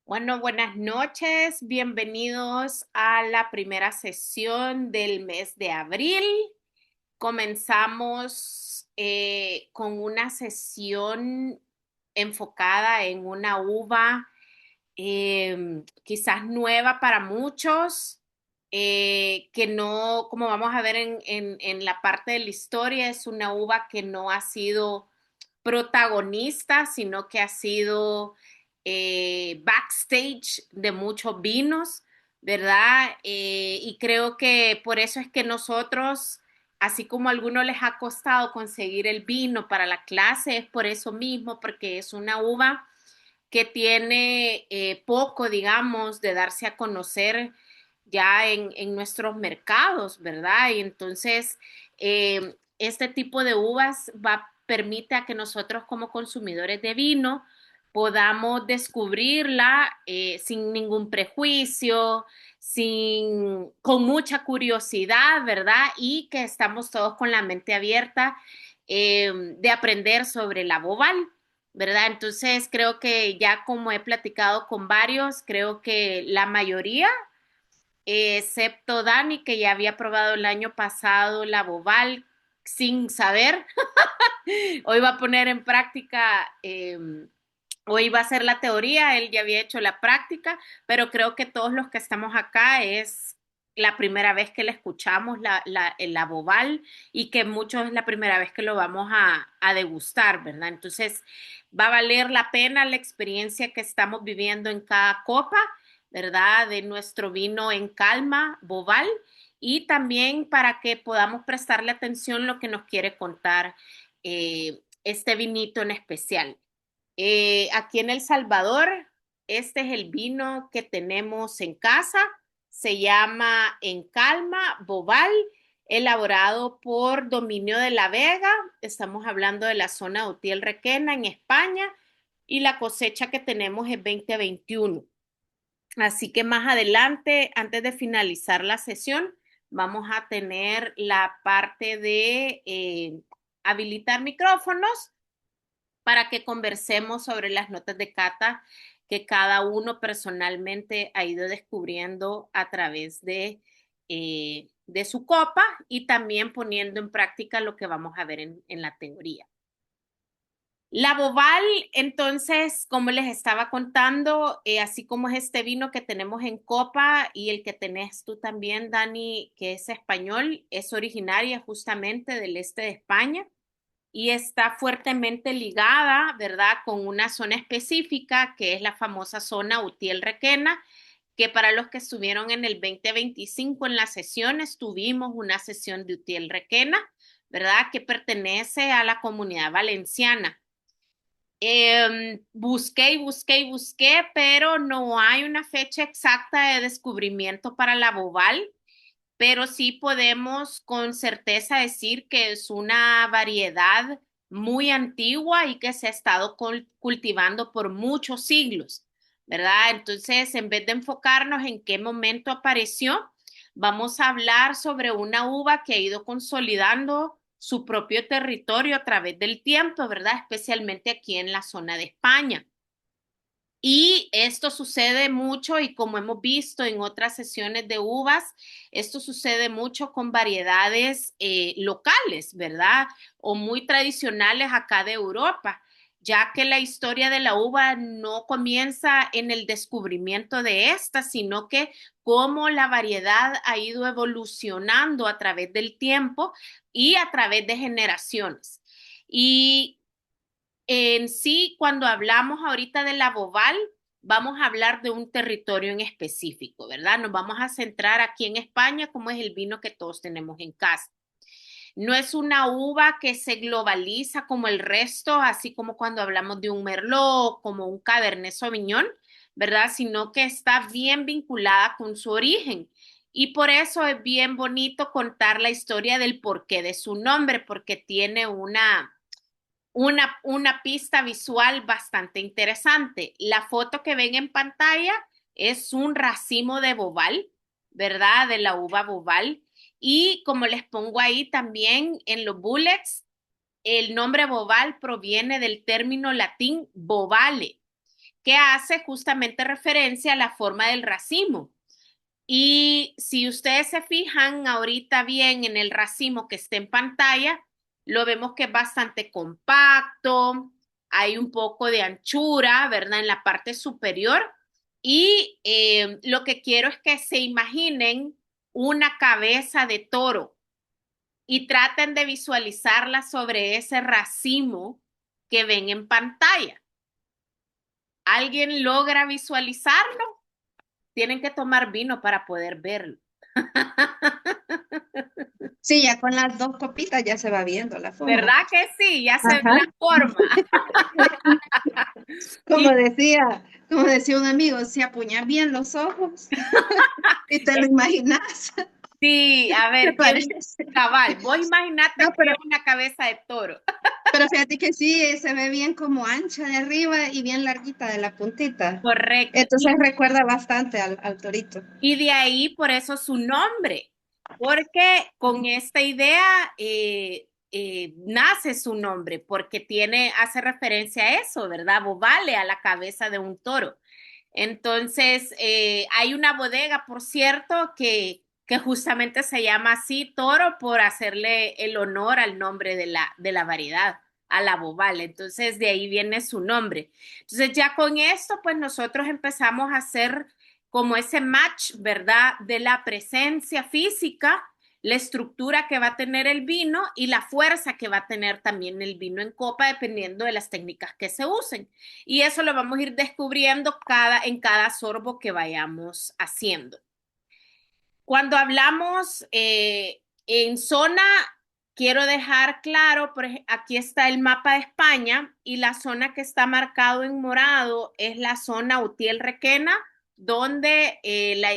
Bueno, buenas noches, bienvenidos a la primera sesión del mes de abril. Comenzamos con una sesión enfocada en una uva quizás nueva para muchos, que no, como vamos a ver en la parte de la historia, es una uva que no ha sido protagonista, sino que ha sido backstage de muchos vinos, ¿verdad? Y creo que por eso es que nosotros, así como a algunos les ha costado conseguir el vino para la clase, es por eso mismo, porque es una uva que tiene poco, digamos, de darse a conocer ya en nuestros mercados, ¿verdad? Y entonces, este tipo de uvas permite a que nosotros como consumidores de vino podamos descubrirla sin ningún prejuicio, con mucha curiosidad, ¿verdad? Y que estamos todos con la mente abierta de aprender sobre la bobal. ¿Verdad? Entonces creo que ya como he platicado con varios, creo que la mayoría, excepto Dani, que ya había probado el año pasado la Boval sin saber, hoy va a poner en práctica, hoy va a hacer la teoría, él ya había hecho la práctica, pero creo que todos los que estamos acá es la primera vez que le escuchamos la Boval y que muchos es la primera vez que lo vamos a degustar, ¿verdad? Entonces va a valer la pena la experiencia que estamos viviendo en cada copa, ¿verdad? De nuestro vino en calma, Boval, y también para que podamos prestarle atención lo que nos quiere contar este vinito en especial. Aquí en El Salvador, este es el vino que tenemos en casa. Se llama En Calma Bobal, elaborado por Dominio de la Vega. Estamos hablando de la zona de Utiel Requena en España y la cosecha que tenemos es 2021. Así que más adelante, antes de finalizar la sesión, vamos a tener la parte de habilitar micrófonos para que conversemos sobre las notas de cata que cada uno personalmente ha ido descubriendo a través de su copa y también poniendo en práctica lo que vamos a ver en la teoría. La Boval, entonces, como les estaba contando, así como es este vino que tenemos en copa y el que tenés tú también, Dani, que es español, es originaria justamente del este de España y está fuertemente ligada, ¿verdad?, con una zona específica que es la famosa zona Utiel-Requena, que para los que estuvieron en el 2025 en las sesiones, tuvimos una sesión de Utiel-Requena, ¿verdad?, que pertenece a la comunidad valenciana. Busqué y busqué y busqué, pero no hay una fecha exacta de descubrimiento para la Boval, pero sí podemos con certeza decir que es una variedad muy antigua y que se ha estado cultivando por muchos siglos, ¿verdad? Entonces, en vez de enfocarnos en qué momento apareció, vamos a hablar sobre una uva que ha ido consolidando su propio territorio a través del tiempo, ¿verdad? Especialmente aquí en la zona de España. Y esto sucede mucho y como hemos visto en otras sesiones de uvas, esto sucede mucho con variedades locales, ¿verdad? O muy tradicionales acá de Europa, ya que la historia de la uva no comienza en el descubrimiento de esta, sino que cómo la variedad ha ido evolucionando a través del tiempo y a través de generaciones. Y en sí, cuando hablamos ahorita de la Boval, vamos a hablar de un territorio en específico, ¿verdad? Nos vamos a centrar aquí en España, como es el vino que todos tenemos en casa. No es una uva que se globaliza como el resto, así como cuando hablamos de un Merlot, como un Cabernet Sauvignon, ¿verdad? Sino que está bien vinculada con su origen. Y por eso es bien bonito contar la historia del porqué de su nombre, porque tiene una pista visual bastante interesante. La foto que ven en pantalla es un racimo de bobal, ¿verdad? De la uva bobal. Y como les pongo ahí también en los bullets, el nombre bobal proviene del término latín bovale, que hace justamente referencia a la forma del racimo. Y si ustedes se fijan ahorita bien en el racimo que está en pantalla, lo vemos que es bastante compacto, hay un poco de anchura, ¿verdad? En la parte superior. Y lo que quiero es que se imaginen una cabeza de toro y traten de visualizarla sobre ese racimo que ven en pantalla. ¿Alguien logra visualizarlo? Tienen que tomar vino para poder verlo. Sí, ya con las dos copitas ya se va viendo la forma. ¿Verdad que sí? Ya se ve Ajá. la forma. Como Y decía, como decía un amigo, si apuñas bien los ojos y te lo imaginas, sí, a ¿te ver, qué parece? cabal. Vos imaginate No, que es una cabeza de toro. pero fíjate que sí, se ve bien como ancha de arriba y bien larguita de la puntita. Correcto. Entonces recuerda bastante al torito. Y de ahí por eso su nombre, porque con esta idea nace su nombre, porque hace referencia a eso, ¿verdad? Bovale, a la cabeza de un toro. Entonces, hay una bodega, por cierto, que justamente se llama así, Toro, por hacerle el honor al nombre de la variedad, a la Bovale. Entonces, de ahí viene su nombre. Entonces, ya con esto, pues nosotros empezamos a hacer como ese match, ¿verdad? De la presencia física, la estructura que va a tener el vino y la fuerza que va a tener también el vino en copa, dependiendo de las técnicas que se usen. Y eso lo vamos a ir descubriendo en cada sorbo que vayamos haciendo. Cuando hablamos en zona, quiero dejar claro, aquí está el mapa de España y la zona que está marcado en morado es la zona Utiel-Requena, donde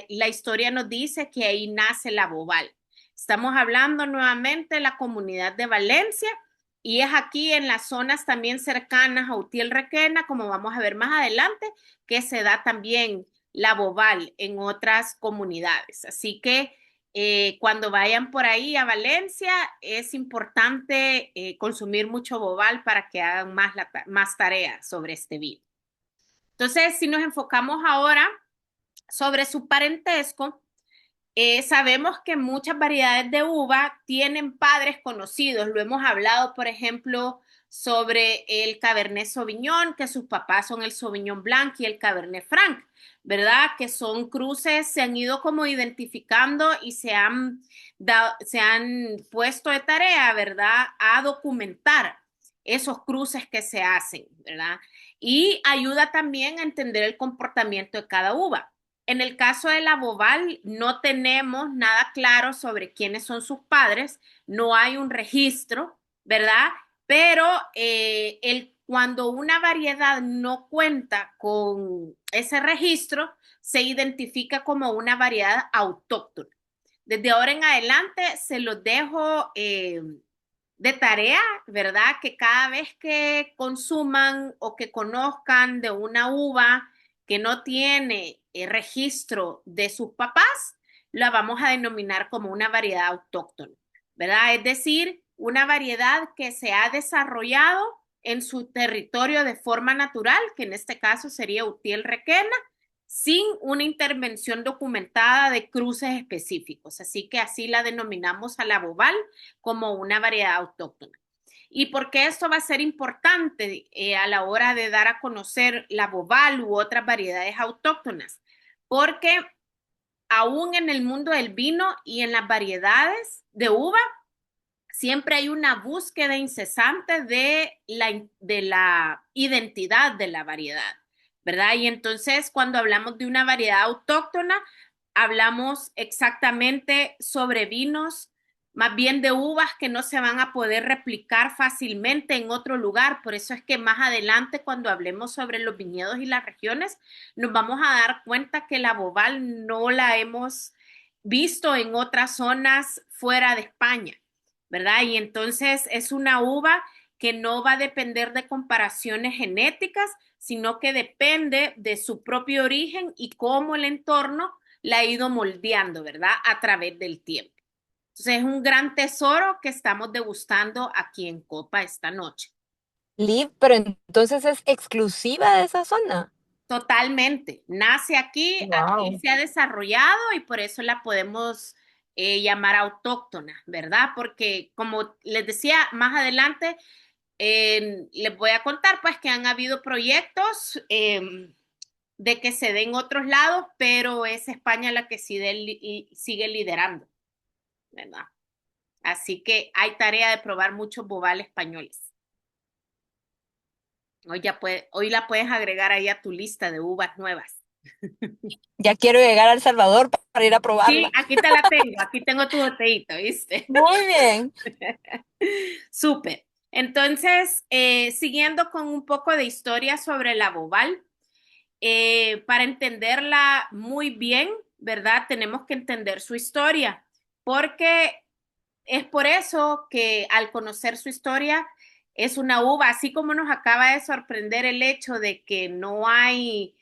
la historia nos dice que ahí nace la Bobal. Estamos hablando nuevamente de la comunidad de Valencia y es aquí en las zonas también cercanas a Utiel-Requena, como vamos a ver más adelante, que se da también la bobal en otras comunidades. Así que cuando vayan por ahí a Valencia, es importante consumir mucho bobal para que hagan más tareas sobre este vino. Entonces, si nos enfocamos ahora sobre su parentesco, sabemos que muchas variedades de uva tienen padres conocidos. Lo hemos hablado, por ejemplo, sobre el Cabernet Sauvignon, que sus papás son el Sauvignon Blanc y el Cabernet Franc, ¿verdad? Que son cruces, se han ido como identificando y se han puesto de tarea, ¿verdad? A documentar esos cruces que se hacen, ¿verdad? Y ayuda también a entender el comportamiento de cada uva. En el caso de la Boval, no tenemos nada claro sobre quiénes son sus padres, no hay un registro, ¿verdad? Pero cuando una variedad no cuenta con ese registro, se identifica como una variedad autóctona. Desde ahora en adelante se los dejo de tarea, ¿verdad? Que cada vez que consuman o que conozcan de una uva que no tiene registro de sus papás, la vamos a denominar como una variedad autóctona, ¿verdad? Es decir, una variedad que se ha desarrollado en su territorio de forma natural, que en este caso sería Utiel Requena, sin una intervención documentada de cruces específicos. Así que así la denominamos a la bobal como una variedad autóctona. ¿Y por qué esto va a ser importante a la hora de dar a conocer la bobal u otras variedades autóctonas? Porque aún en el mundo del vino y en las variedades de uva, siempre hay una búsqueda incesante de la identidad de la variedad, ¿verdad? Y entonces cuando hablamos de una variedad autóctona, hablamos exactamente sobre vinos, más bien de uvas que no se van a poder replicar fácilmente en otro lugar. Por eso es que más adelante, cuando hablemos sobre los viñedos y las regiones, nos vamos a dar cuenta que la bobal no la hemos visto en otras zonas fuera de España, ¿verdad? Y entonces es una uva que no va a depender de comparaciones genéticas, sino que depende de su propio origen y cómo el entorno la ha ido moldeando, ¿verdad? A través del tiempo. Entonces es un gran tesoro que estamos degustando aquí en Copa esta noche. Liv, pero entonces es exclusiva de esa zona. Totalmente. Nace aquí, aquí Wow. se ha desarrollado y por eso la podemos llamar autóctona, ¿verdad? Porque como les decía más adelante, les voy a contar pues que han habido proyectos de que se den otros lados, pero es España la que sigue liderando, ¿verdad? Así que hay tarea de probar muchos bobal españoles. Hoy la puedes agregar ahí a tu lista de uvas nuevas. Ya quiero llegar a El Salvador para ir a Sí, probarla. aquí te la tengo, aquí tengo tu botellito, ¿viste? Muy bien. Súper. Entonces, siguiendo con un poco de historia sobre la bobal, para entenderla muy bien, ¿verdad? Tenemos que entender su historia, porque es por eso que al conocer su historia es una uva, así como nos acaba de sorprender el hecho de que no hay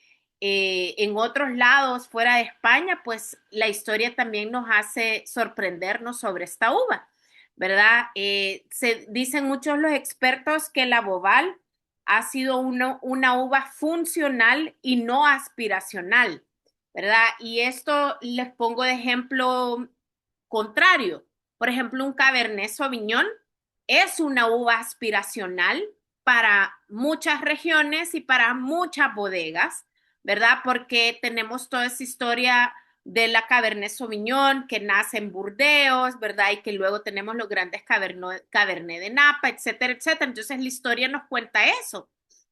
en otros lados fuera de España, pues la historia también nos hace sorprendernos sobre esta uva, ¿verdad? Se dicen muchos los expertos que la Bobal ha sido una uva funcional y no aspiracional, ¿verdad? Y esto les pongo de ejemplo contrario. Por ejemplo, un Cabernet Sauvignon es una uva aspiracional para muchas regiones y para muchas bodegas, ¿verdad? Porque tenemos toda esa historia de la Cabernet Sauvignon que nace en Burdeos, ¿verdad? Y que luego tenemos los grandes Cabernet de Napa, etcétera, etcétera. Entonces la historia nos cuenta eso,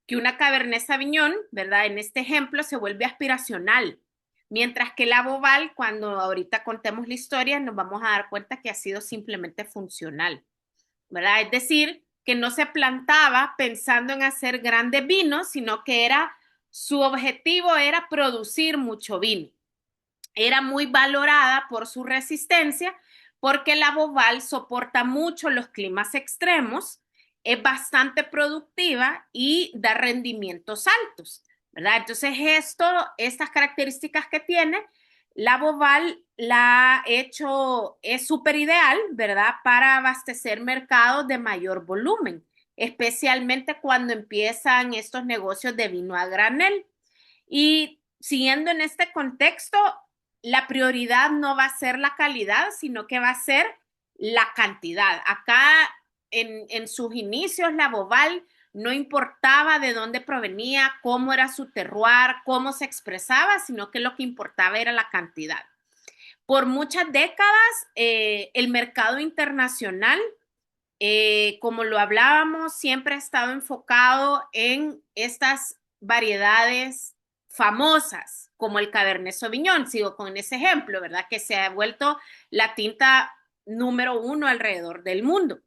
que una Cabernet Sauvignon, ¿verdad? En este ejemplo se vuelve aspiracional, mientras que la Boval, cuando ahorita contemos la historia, nos vamos a dar cuenta que ha sido simplemente funcional, ¿verdad? Es decir, que no se plantaba pensando en hacer grandes vinos, sino que su objetivo era producir mucho vino. Era muy valorada por su resistencia, porque la Boval soporta mucho los climas extremos, es bastante productiva y da rendimientos altos, ¿verdad? Entonces, estas características que tiene, la Boval la ha hecho, es súper ideal, ¿verdad? Para abastecer mercados de mayor volumen, especialmente cuando empiezan estos negocios de vino a granel. Y siguiendo en este contexto, la prioridad no va a ser la calidad, sino que va a ser la cantidad. Acá en sus inicios, la Boval no importaba de dónde provenía, cómo era su terroir, cómo se expresaba, sino que lo que importaba era la cantidad. Por muchas décadas, el mercado internacional, como lo hablábamos, siempre ha estado enfocado en estas variedades famosas, como el Cabernet Sauvignon, sigo con ese ejemplo, ¿verdad? Que se ha vuelto la tinta número uno alrededor del mundo.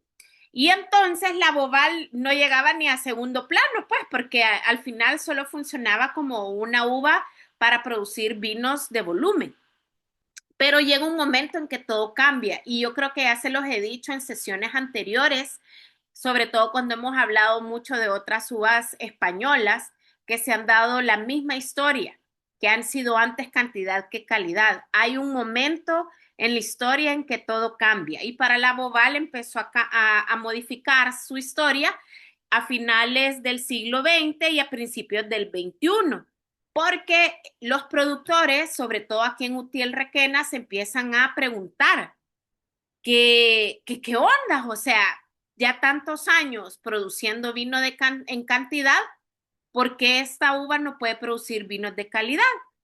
Y entonces la Boval no llegaba ni a segundo plano, pues, porque al final solo funcionaba como una uva para producir vinos de volumen. Pero llega un momento en que todo cambia y yo creo que ya se los he dicho en sesiones anteriores, sobre todo cuando hemos hablado mucho de otras uvas españolas que se han dado la misma historia, que han sido antes cantidad que calidad. Hay un momento en la historia en que todo cambia y para la Boval empezó a modificar su historia a finales del siglo XX y a principios del XXI, porque los productores, sobre todo aquí en Utiel Requena, se empiezan a preguntar qué onda, o sea, ya tantos años produciendo vino en cantidad, ¿por qué esta uva no puede producir vinos de calidad?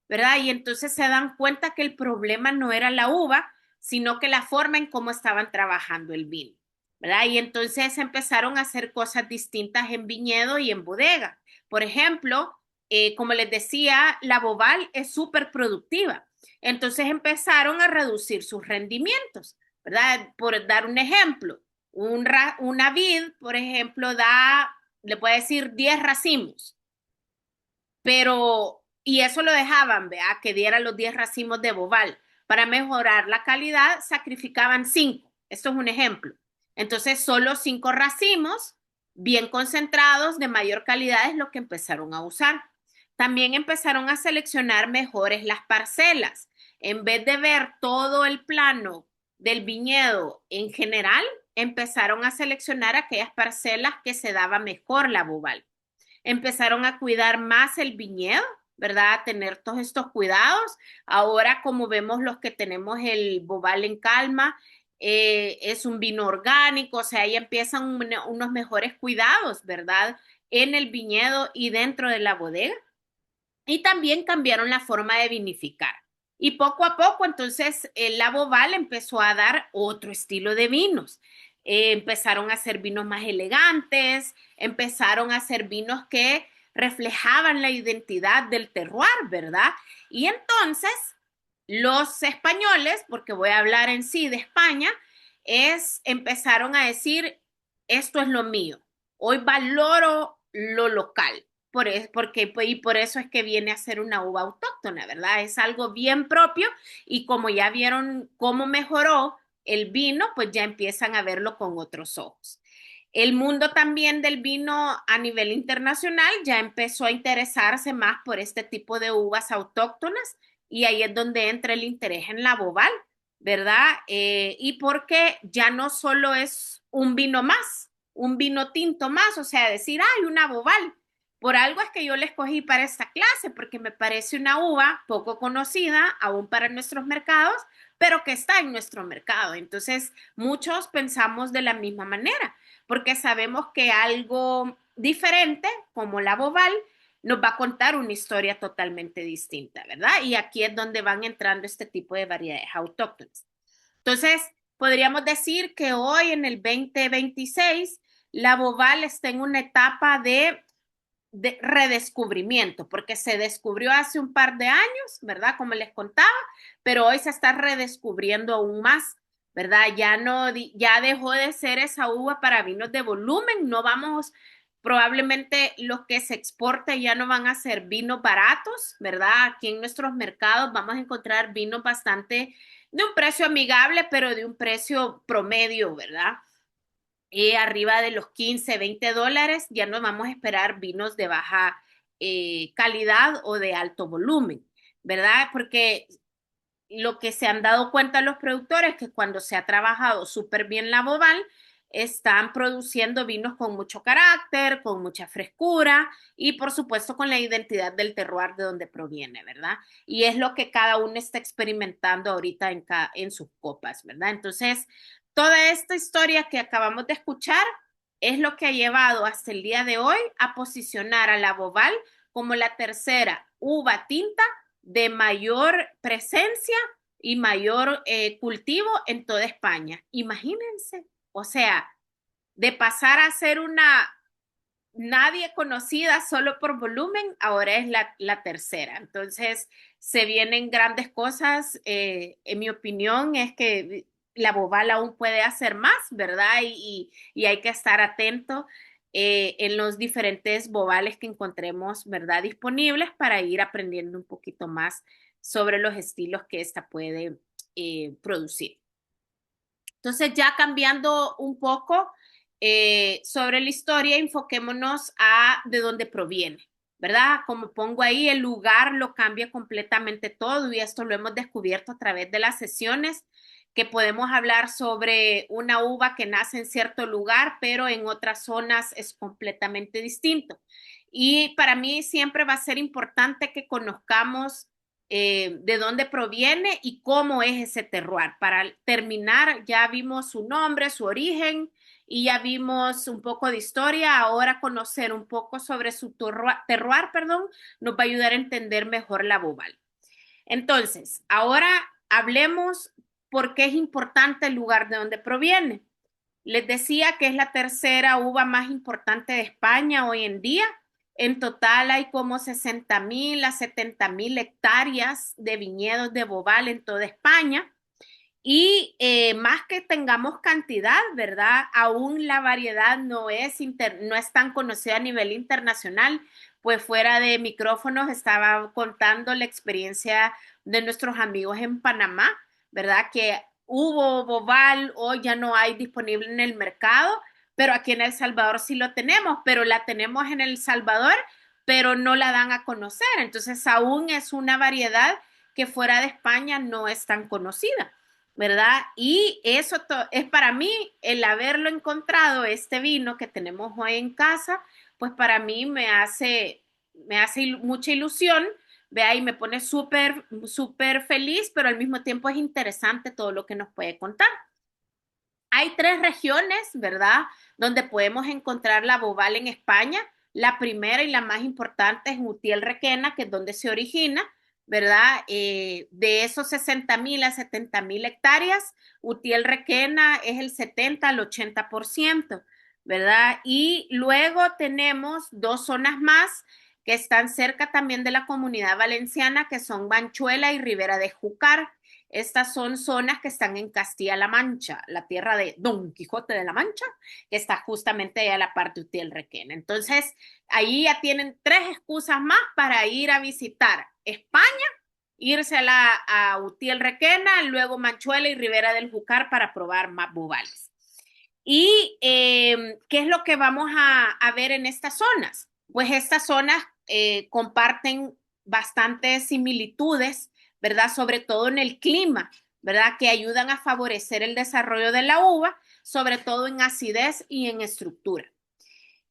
¿Verdad? Y entonces se dan cuenta que el problema no era la uva, sino que la forma en cómo estaban trabajando el vino, ¿verdad? Y entonces empezaron a hacer cosas distintas en viñedo y en bodega. Por ejemplo, como les decía, la Boval es súper productiva. Entonces empezaron a reducir sus rendimientos, ¿verdad? Por dar un ejemplo, una vid, por ejemplo, le puede decir 10 racimos, pero, y eso lo dejaban, vea, que diera los 10 racimos de Boval. Para mejorar la calidad, sacrificaban 5. Esto es un ejemplo. Entonces, solo 5 racimos bien concentrados de mayor calidad es lo que empezaron a usar. También empezaron a seleccionar mejores las parcelas. En vez de ver todo el plano del viñedo en general, empezaron a seleccionar aquellas parcelas que se daba mejor la Boval. Empezaron a cuidar más el viñedo, ¿verdad? Tener todos estos cuidados. Ahora, como vemos los que tenemos el Bobal en Calma, es un vino orgánico, o sea, ahí empiezan unos mejores cuidados, ¿verdad? En el viñedo y dentro de la bodega. Y también cambiaron la forma de vinificar. Y poco a poco, entonces, la Boval empezó a dar otro estilo de vinos. Empezaron a hacer vinos más elegantes, empezaron a hacer vinos que reflejaban la identidad del terroir, ¿verdad? Y entonces, los españoles, porque voy a hablar en sí de España, empezaron a decir, esto es lo mío. Hoy valoro lo local y por eso es que viene a ser una uva autóctona, ¿verdad? Es algo bien propio y como ya vieron cómo mejoró el vino, pues ya empiezan a verlo con otros ojos. El mundo también del vino a nivel internacional ya empezó a interesarse más por este tipo de uvas autóctonas y ahí es donde entra el interés en la Boval, ¿verdad? Y porque ya no solo es un vino más, un vino tinto más, o sea, decir, hay una Boval. Por algo es que yo la escogí para esta clase, porque me parece una uva poco conocida aún para nuestros mercados, pero que está en nuestro mercado. Entonces, muchos pensamos de la misma manera, porque sabemos que algo diferente, como la Boval, nos va a contar una historia totalmente distinta, ¿verdad? Y aquí es donde van entrando este tipo de variedades autóctonas. Entonces, podríamos decir que hoy en el 2026, la Boval está en una etapa de redescubrimiento, porque se descubrió hace un par de años, ¿verdad? Como les contaba, pero hoy se está redescubriendo aún más, ¿verdad? Ya no, ya dejó de ser esa uva para vinos de volumen, no vamos, probablemente los que se exporte ya no van a ser vinos baratos, ¿verdad? Aquí en nuestros mercados vamos a encontrar vinos bastante de un precio amigable, pero de un precio promedio, ¿verdad? Y arriba de los 15, $20, ya no vamos a esperar vinos de baja calidad o de alto volumen, ¿verdad? Porque lo que se han dado cuenta los productores es que cuando se ha trabajado súper bien la Boval, están produciendo vinos con mucho carácter, con mucha frescura y por supuesto con la identidad del terroir de donde proviene, ¿verdad? Y es lo que cada uno está experimentando ahorita en sus copas, ¿verdad? Entonces, toda esta historia que acabamos de escuchar es lo que ha llevado hasta el día de hoy a posicionar a la Boval como la tercera uva tinta de mayor presencia y mayor cultivo en toda España. Imagínense, o sea, de pasar a ser una nadie conocida solo por volumen, ahora es la tercera. Entonces, se vienen grandes cosas. En mi opinión, es que la Bobal aún puede hacer más, ¿verdad? Y hay que estar atento en los diferentes bobales que encontremos, ¿verdad? Disponibles para ir aprendiendo un poquito más sobre los estilos que esta puede producir. Entonces, ya cambiando un poco sobre la historia, enfoquémonos a de dónde proviene, ¿verdad? Como pongo ahí, el lugar lo cambia completamente todo y esto lo hemos descubierto a través de las sesiones, que podemos hablar sobre una uva que nace en cierto lugar, pero en otras zonas es completamente distinto. Y para mí siempre va a ser importante que conozcamos de dónde proviene y cómo es ese terroir. Para terminar, ya vimos su nombre, su origen y ya vimos un poco de historia. Ahora conocer un poco sobre su terroir, perdón, nos va a ayudar a entender mejor la Boval. Entonces, ahora hablemos por qué es importante el lugar de donde proviene. Les decía que es la tercera uva más importante de España hoy en día. En total hay como 60,000 a 70,000 hectáreas de viñedos de Boval en toda España. Y más que tengamos cantidad, ¿verdad? Aún la variedad no es tan conocida a nivel internacional. Pues fuera de micrófonos estaba contando la experiencia de nuestros amigos en Panamá, ¿verdad? Que hubo Boval, hoy ya no hay disponible en el mercado, pero aquí en El Salvador sí lo tenemos, pero la tenemos en El Salvador, pero no la dan a conocer. Entonces aún es una variedad que fuera de España no es tan conocida, ¿verdad? Y eso es para mí el haberlo encontrado, este vino que tenemos hoy en casa, pues para mí me hace mucha ilusión Vea, y me pone súper, súper feliz, pero al mismo tiempo es interesante todo lo que nos puede contar. Hay tres regiones, ¿verdad?, donde podemos encontrar la bobal en España. La primera y la más importante es Utiel Requena, que es donde se origina, ¿verdad? De esos 60,000 a 70,000 hectáreas, Utiel Requena es el 70 al 80%, ¿verdad? Y luego tenemos dos zonas más que están cerca también de la Comunidad Valenciana, que son Banchuela y Ribera de Júcar. Estas son zonas que están en Castilla-La Mancha, la tierra de Don Quijote de la Mancha, que está justamente allá a la parte de Utiel Requena. Entonces, ahí ya tienen tres excusas más para ir a visitar España, irse a Utiel Requena, luego Manchuela y Ribera del Júcar para probar más bubales. ¿Y qué es lo que vamos a ver en estas zonas? Pues estas zonas comparten bastantes similitudes, ¿verdad? Sobre todo en el clima, ¿verdad? Que ayudan a favorecer el desarrollo de la uva, sobre todo en acidez y en estructura.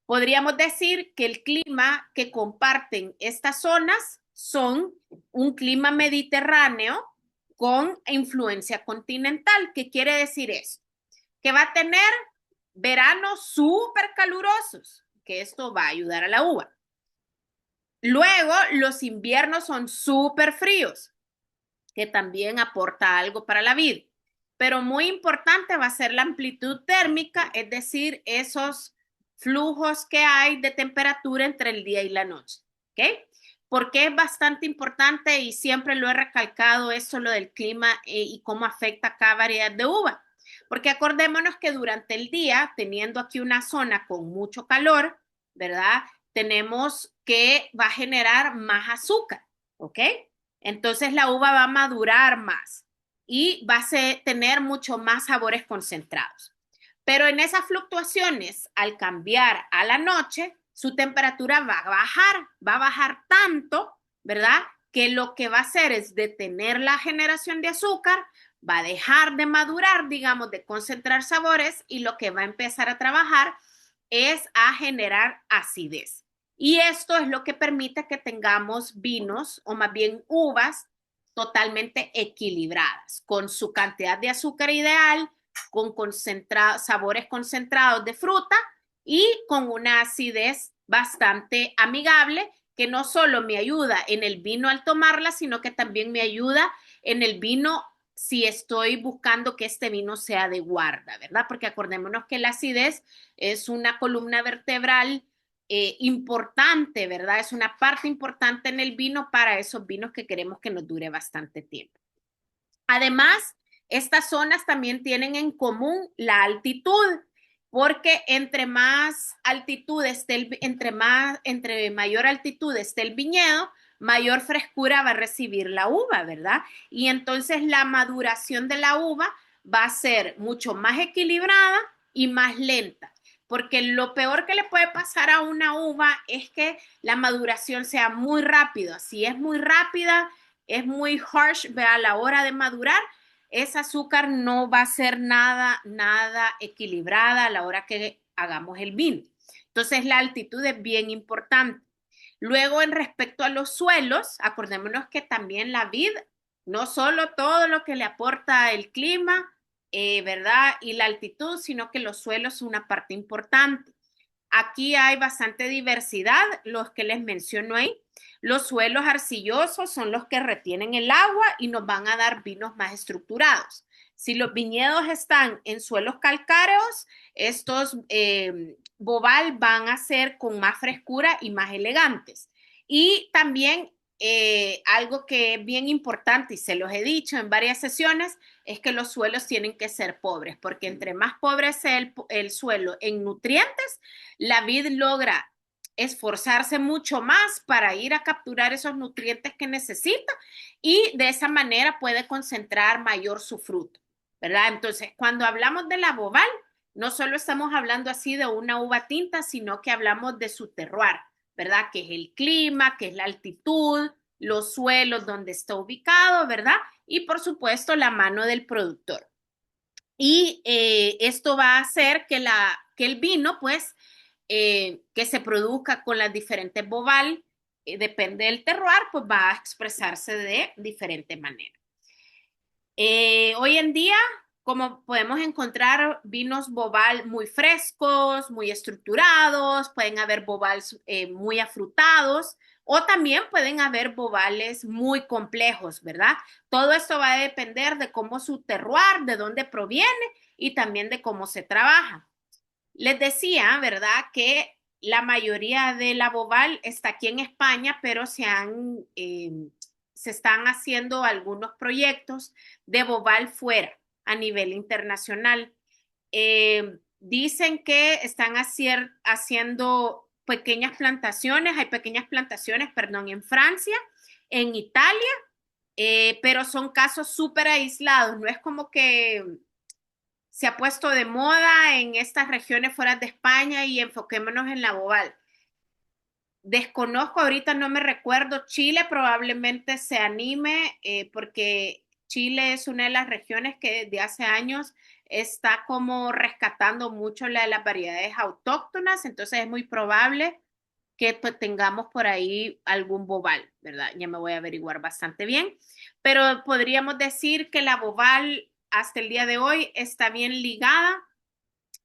Podríamos decir que el clima que comparten estas zonas son un clima mediterráneo con influencia continental. ¿Qué quiere decir eso? Que va a tener veranos súper calurosos, que esto va a ayudar a la uva. Luego, los inviernos son súper fríos, que también aporta algo para la vid. Pero muy importante va a ser la amplitud térmica, es decir, esos flujos que hay de temperatura entre el día y la noche. ¿Ok? Porque es bastante importante y siempre lo he recalcado eso, lo del clima y cómo afecta a cada variedad de uva. Porque acordémonos que durante el día, teniendo aquí una zona con mucho calor, ¿verdad? Tenemos que va a generar más azúcar, ¿ok? Entonces la uva va a madurar más y va a tener mucho más sabores concentrados. Pero en esas fluctuaciones, al cambiar a la noche, su temperatura va a bajar tanto, ¿verdad? Que lo que va a hacer es detener la generación de azúcar, va a dejar de madurar, digamos, de concentrar sabores y lo que va a empezar a trabajar es a generar acidez. Y esto es lo que permite que tengamos vinos o más bien uvas totalmente equilibradas, con su cantidad de azúcar ideal, con sabores concentrados de fruta y con una acidez bastante amigable que no solo me ayuda en el vino al tomarla, sino que también me ayuda en el vino si estoy buscando que este vino sea de guarda, ¿verdad? Porque acordémonos que la acidez es una columna vertebral importante, ¿verdad? Es una parte importante en el vino para esos vinos que queremos que nos dure bastante tiempo. Además, estas zonas también tienen en común la altitud, porque entre más altitud esté entre mayor altitud esté el viñedo, mayor frescura va a recibir la uva, ¿verdad? Y entonces la maduración de la uva va a ser mucho más equilibrada y más lenta, porque lo peor que le puede pasar a una uva es que la maduración sea muy rápida. Si es muy rápida, es muy harsh a la hora de madurar, ese azúcar no va a ser nada, nada equilibrada a la hora que hagamos el vino. Entonces la altitud es bien importante. Luego, en respecto a los suelos, acordémonos que también la vid, no solo todo lo que le aporta el clima, ¿verdad? Y la altitud, sino que los suelos son una parte importante. Aquí hay bastante diversidad, los que les menciono ahí. Los suelos arcillosos son los que retienen el agua y nos van a dar vinos más estructurados. Si los viñedos están en suelos calcáreos, estos bobal van a ser con más frescura y más elegantes. Y también algo que es bien importante y se los he dicho en varias sesiones es que los suelos tienen que ser pobres, porque entre más pobre sea el suelo en nutrientes, la vid logra esforzarse mucho más para ir a capturar esos nutrientes que necesita y de esa manera puede concentrar mayor su fruto, ¿verdad? Entonces, cuando hablamos de la bobal, no solo estamos hablando así de una uva tinta, sino que hablamos de su terroir, ¿verdad? Que es el clima, que es la altitud, los suelos donde está ubicado, ¿verdad? Y por supuesto la mano del productor. Y esto va a hacer que el vino, pues, que se produzca con las diferentes bobal, depende del terroir, pues va a expresarse de diferente manera. Hoy en día, como podemos encontrar vinos bobal muy frescos, muy estructurados, pueden haber bobals muy afrutados o también pueden haber bobales muy complejos, ¿verdad? Todo esto va a depender de cómo su terroir, de dónde proviene y también de cómo se trabaja. Les decía, ¿verdad? Que la mayoría de la bobal está aquí en España, pero se están haciendo algunos proyectos de bobal fuera, a nivel internacional. Dicen que están haciendo pequeñas plantaciones, hay pequeñas plantaciones, perdón, en Francia, en Italia, pero son casos súper aislados, no es como que se ha puesto de moda en estas regiones fuera de España y enfoquémonos en la bobal. Desconozco, ahorita no me recuerdo, Chile probablemente se anime porque Chile es una de las regiones que desde hace años está como rescatando mucho las variedades autóctonas, entonces es muy probable que pues, tengamos por ahí algún bobal, ¿verdad? Ya me voy a averiguar bastante bien, pero podríamos decir que la bobal hasta el día de hoy está bien ligada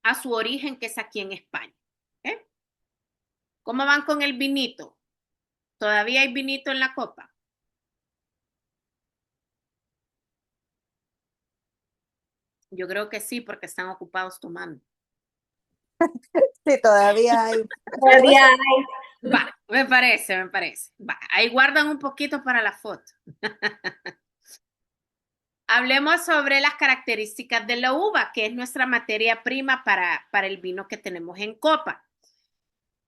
a su origen, que es aquí en España. ¿Eh? ¿Cómo van con el vinito? ¿Todavía hay vinito en la copa? Yo creo que sí, porque están ocupados tomando. Sí, todavía hay. Todavía Va, me parece, me parece. Va, ahí guardan un poquito para la foto. Hablemos sobre las características de la uva, que es nuestra materia prima para el vino que tenemos en copa.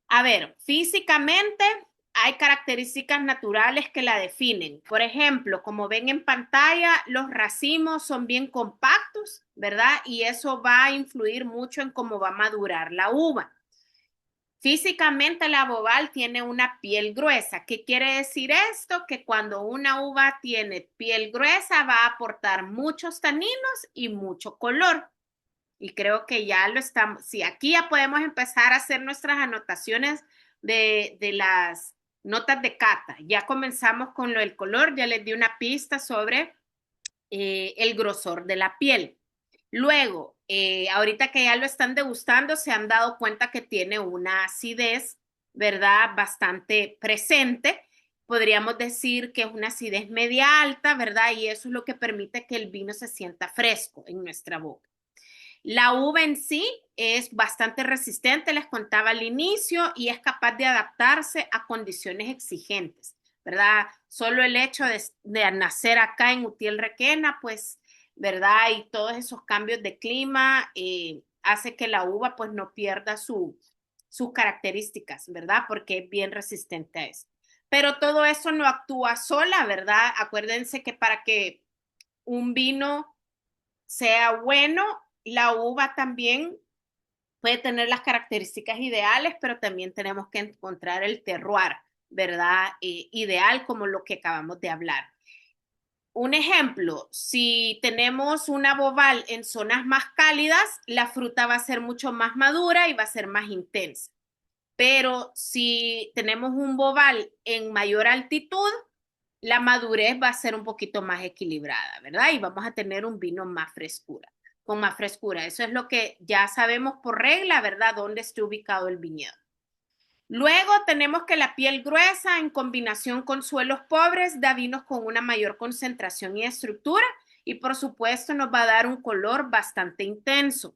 A ver, físicamente hay características naturales que la definen. Por ejemplo, como ven en pantalla, los racimos son bien compactos, ¿verdad? Y eso va a influir mucho en cómo va a madurar la uva. Físicamente la bobal tiene una piel gruesa. ¿Qué quiere decir esto? Que cuando una uva tiene piel gruesa va a aportar muchos taninos y mucho color. Y creo que ya lo estamos, sí, aquí ya podemos empezar a hacer nuestras anotaciones de las notas de cata. Ya comenzamos con lo del color, ya les di una pista sobre el grosor de la piel. Luego, ahorita que ya lo están degustando, se han dado cuenta que tiene una acidez, ¿verdad? Bastante presente. Podríamos decir que es una acidez media alta, ¿verdad? Y eso es lo que permite que el vino se sienta fresco en nuestra boca. La uva en sí es bastante resistente, les contaba al inicio, y es capaz de adaptarse a condiciones exigentes, ¿verdad? Solo el hecho de nacer acá en Utiel Requena, pues, ¿verdad? Y todos esos cambios de clima hace que la uva pues no pierda sus características, ¿verdad? Porque es bien resistente a eso. Pero todo eso no actúa sola, ¿verdad? Acuérdense que para que un vino sea bueno, la uva también puede tener las características ideales, pero también tenemos que encontrar el terroir, ¿verdad? Ideal como lo que acabamos de hablar. Un ejemplo, si tenemos una bobal en zonas más cálidas, la fruta va a ser mucho más madura y va a ser más intensa. Pero si tenemos un bobal en mayor altitud, la madurez va a ser un poquito más equilibrada, ¿verdad? Y vamos a tener un vino más frescura, con más frescura. Eso es lo que ya sabemos por regla, ¿verdad? Dónde está ubicado el viñedo. Luego tenemos que la piel gruesa en combinación con suelos pobres da vinos con una mayor concentración y estructura y por supuesto nos va a dar un color bastante intenso.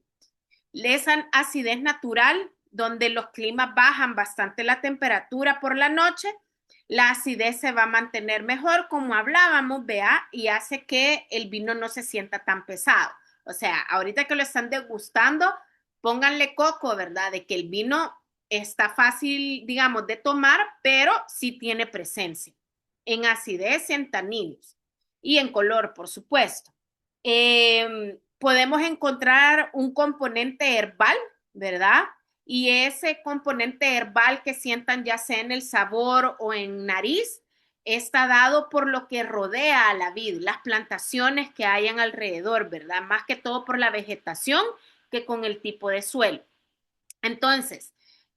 Esa acidez natural, donde los climas bajan bastante la temperatura por la noche, la acidez se va a mantener mejor, como hablábamos, vea, y hace que el vino no se sienta tan pesado. O sea, ahorita que lo están degustando, pónganle coco, ¿verdad? De que el vino está fácil, digamos, de tomar, pero sí tiene presencia en acidez y en taninos y en color, por supuesto. Podemos encontrar un componente herbal, ¿verdad? Y ese componente herbal que sientan ya sea en el sabor o en nariz, está dado por lo que rodea a la vid, las plantaciones que hayan alrededor, ¿verdad? Más que todo por la vegetación que con el tipo de suelo. Entonces,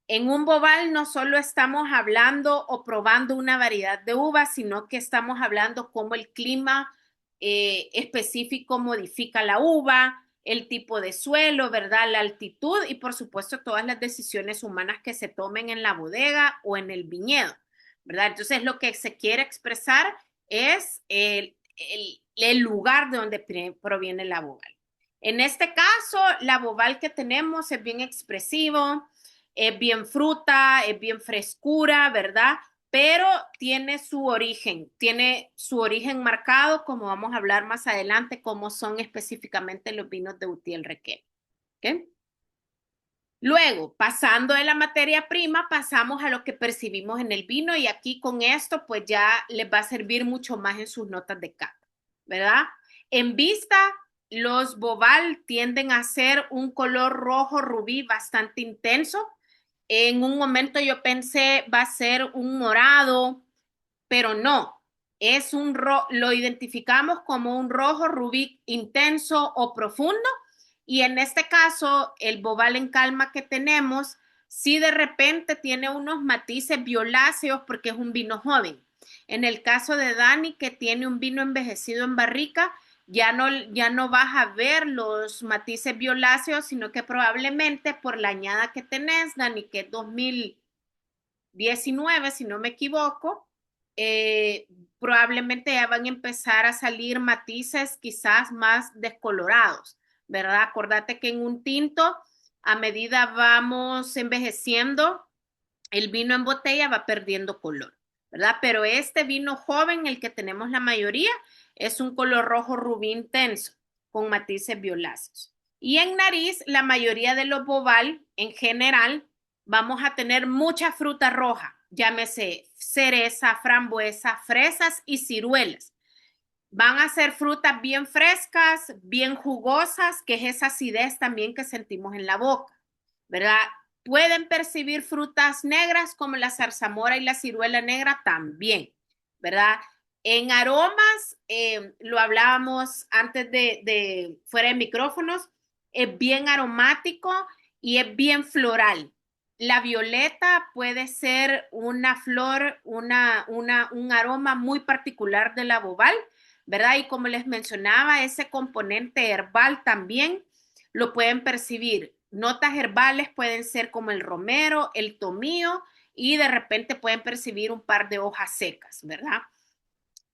En un bobal no solo estamos hablando o probando una variedad de uvas, sino que estamos hablando cómo el clima específico modifica la uva, el tipo de suelo, ¿verdad? La altitud y por supuesto todas las decisiones humanas que se tomen en la bodega o en el viñedo, ¿verdad? Entonces lo que se quiere expresar es el lugar de donde proviene la bobal. En este caso, la bobal que tenemos es bien expresivo, es bien fruta, es bien frescura, ¿verdad? Pero tiene su origen marcado, como vamos a hablar más adelante, cómo son específicamente los vinos de Utiel Requén. ¿Okay? Luego, pasando de la materia prima, pasamos a lo que percibimos en el vino y aquí con esto pues ya les va a servir mucho más en sus notas de cata, ¿verdad? En vista, los Bobal tienden a ser un color rojo rubí bastante intenso. En un momento yo pensé va a ser un morado, pero no. Lo identificamos como un rojo rubí intenso o profundo y en este caso el Bobal en calma que tenemos sí de repente tiene unos matices violáceos porque es un vino joven. En el caso de Dani que tiene un vino envejecido en barrica, ya no vas a ver los matices violáceos, sino que probablemente por la añada que tenés, Dani, que es 2019, si no me equivoco, eh, probablemente ya van a empezar a salir matices quizás más descolorados, ¿verdad? Acordate que en un tinto, a medida vamos envejeciendo, el vino en botella va perdiendo color, ¿verdad? Pero este vino joven, el que tenemos la mayoría, es un color rojo rubí intenso, con matices violáceos. Y en nariz, la mayoría de los bobal, en general, vamos a tener mucha fruta roja, llámese cereza, frambuesa, fresas y ciruelas. Van a ser frutas bien frescas, bien jugosas, que es esa acidez también que sentimos en la boca, ¿verdad? Pueden percibir frutas negras como la zarzamora y la ciruela negra también, ¿verdad? En aromas, lo hablábamos antes fuera de micrófonos, es bien aromático y es bien floral. La violeta puede ser una flor, un aroma muy particular de la bobal, ¿verdad? Y como les mencionaba, ese componente herbal también lo pueden percibir. Notas herbales pueden ser como el romero, el tomillo y de repente pueden percibir un par de hojas secas, ¿verdad?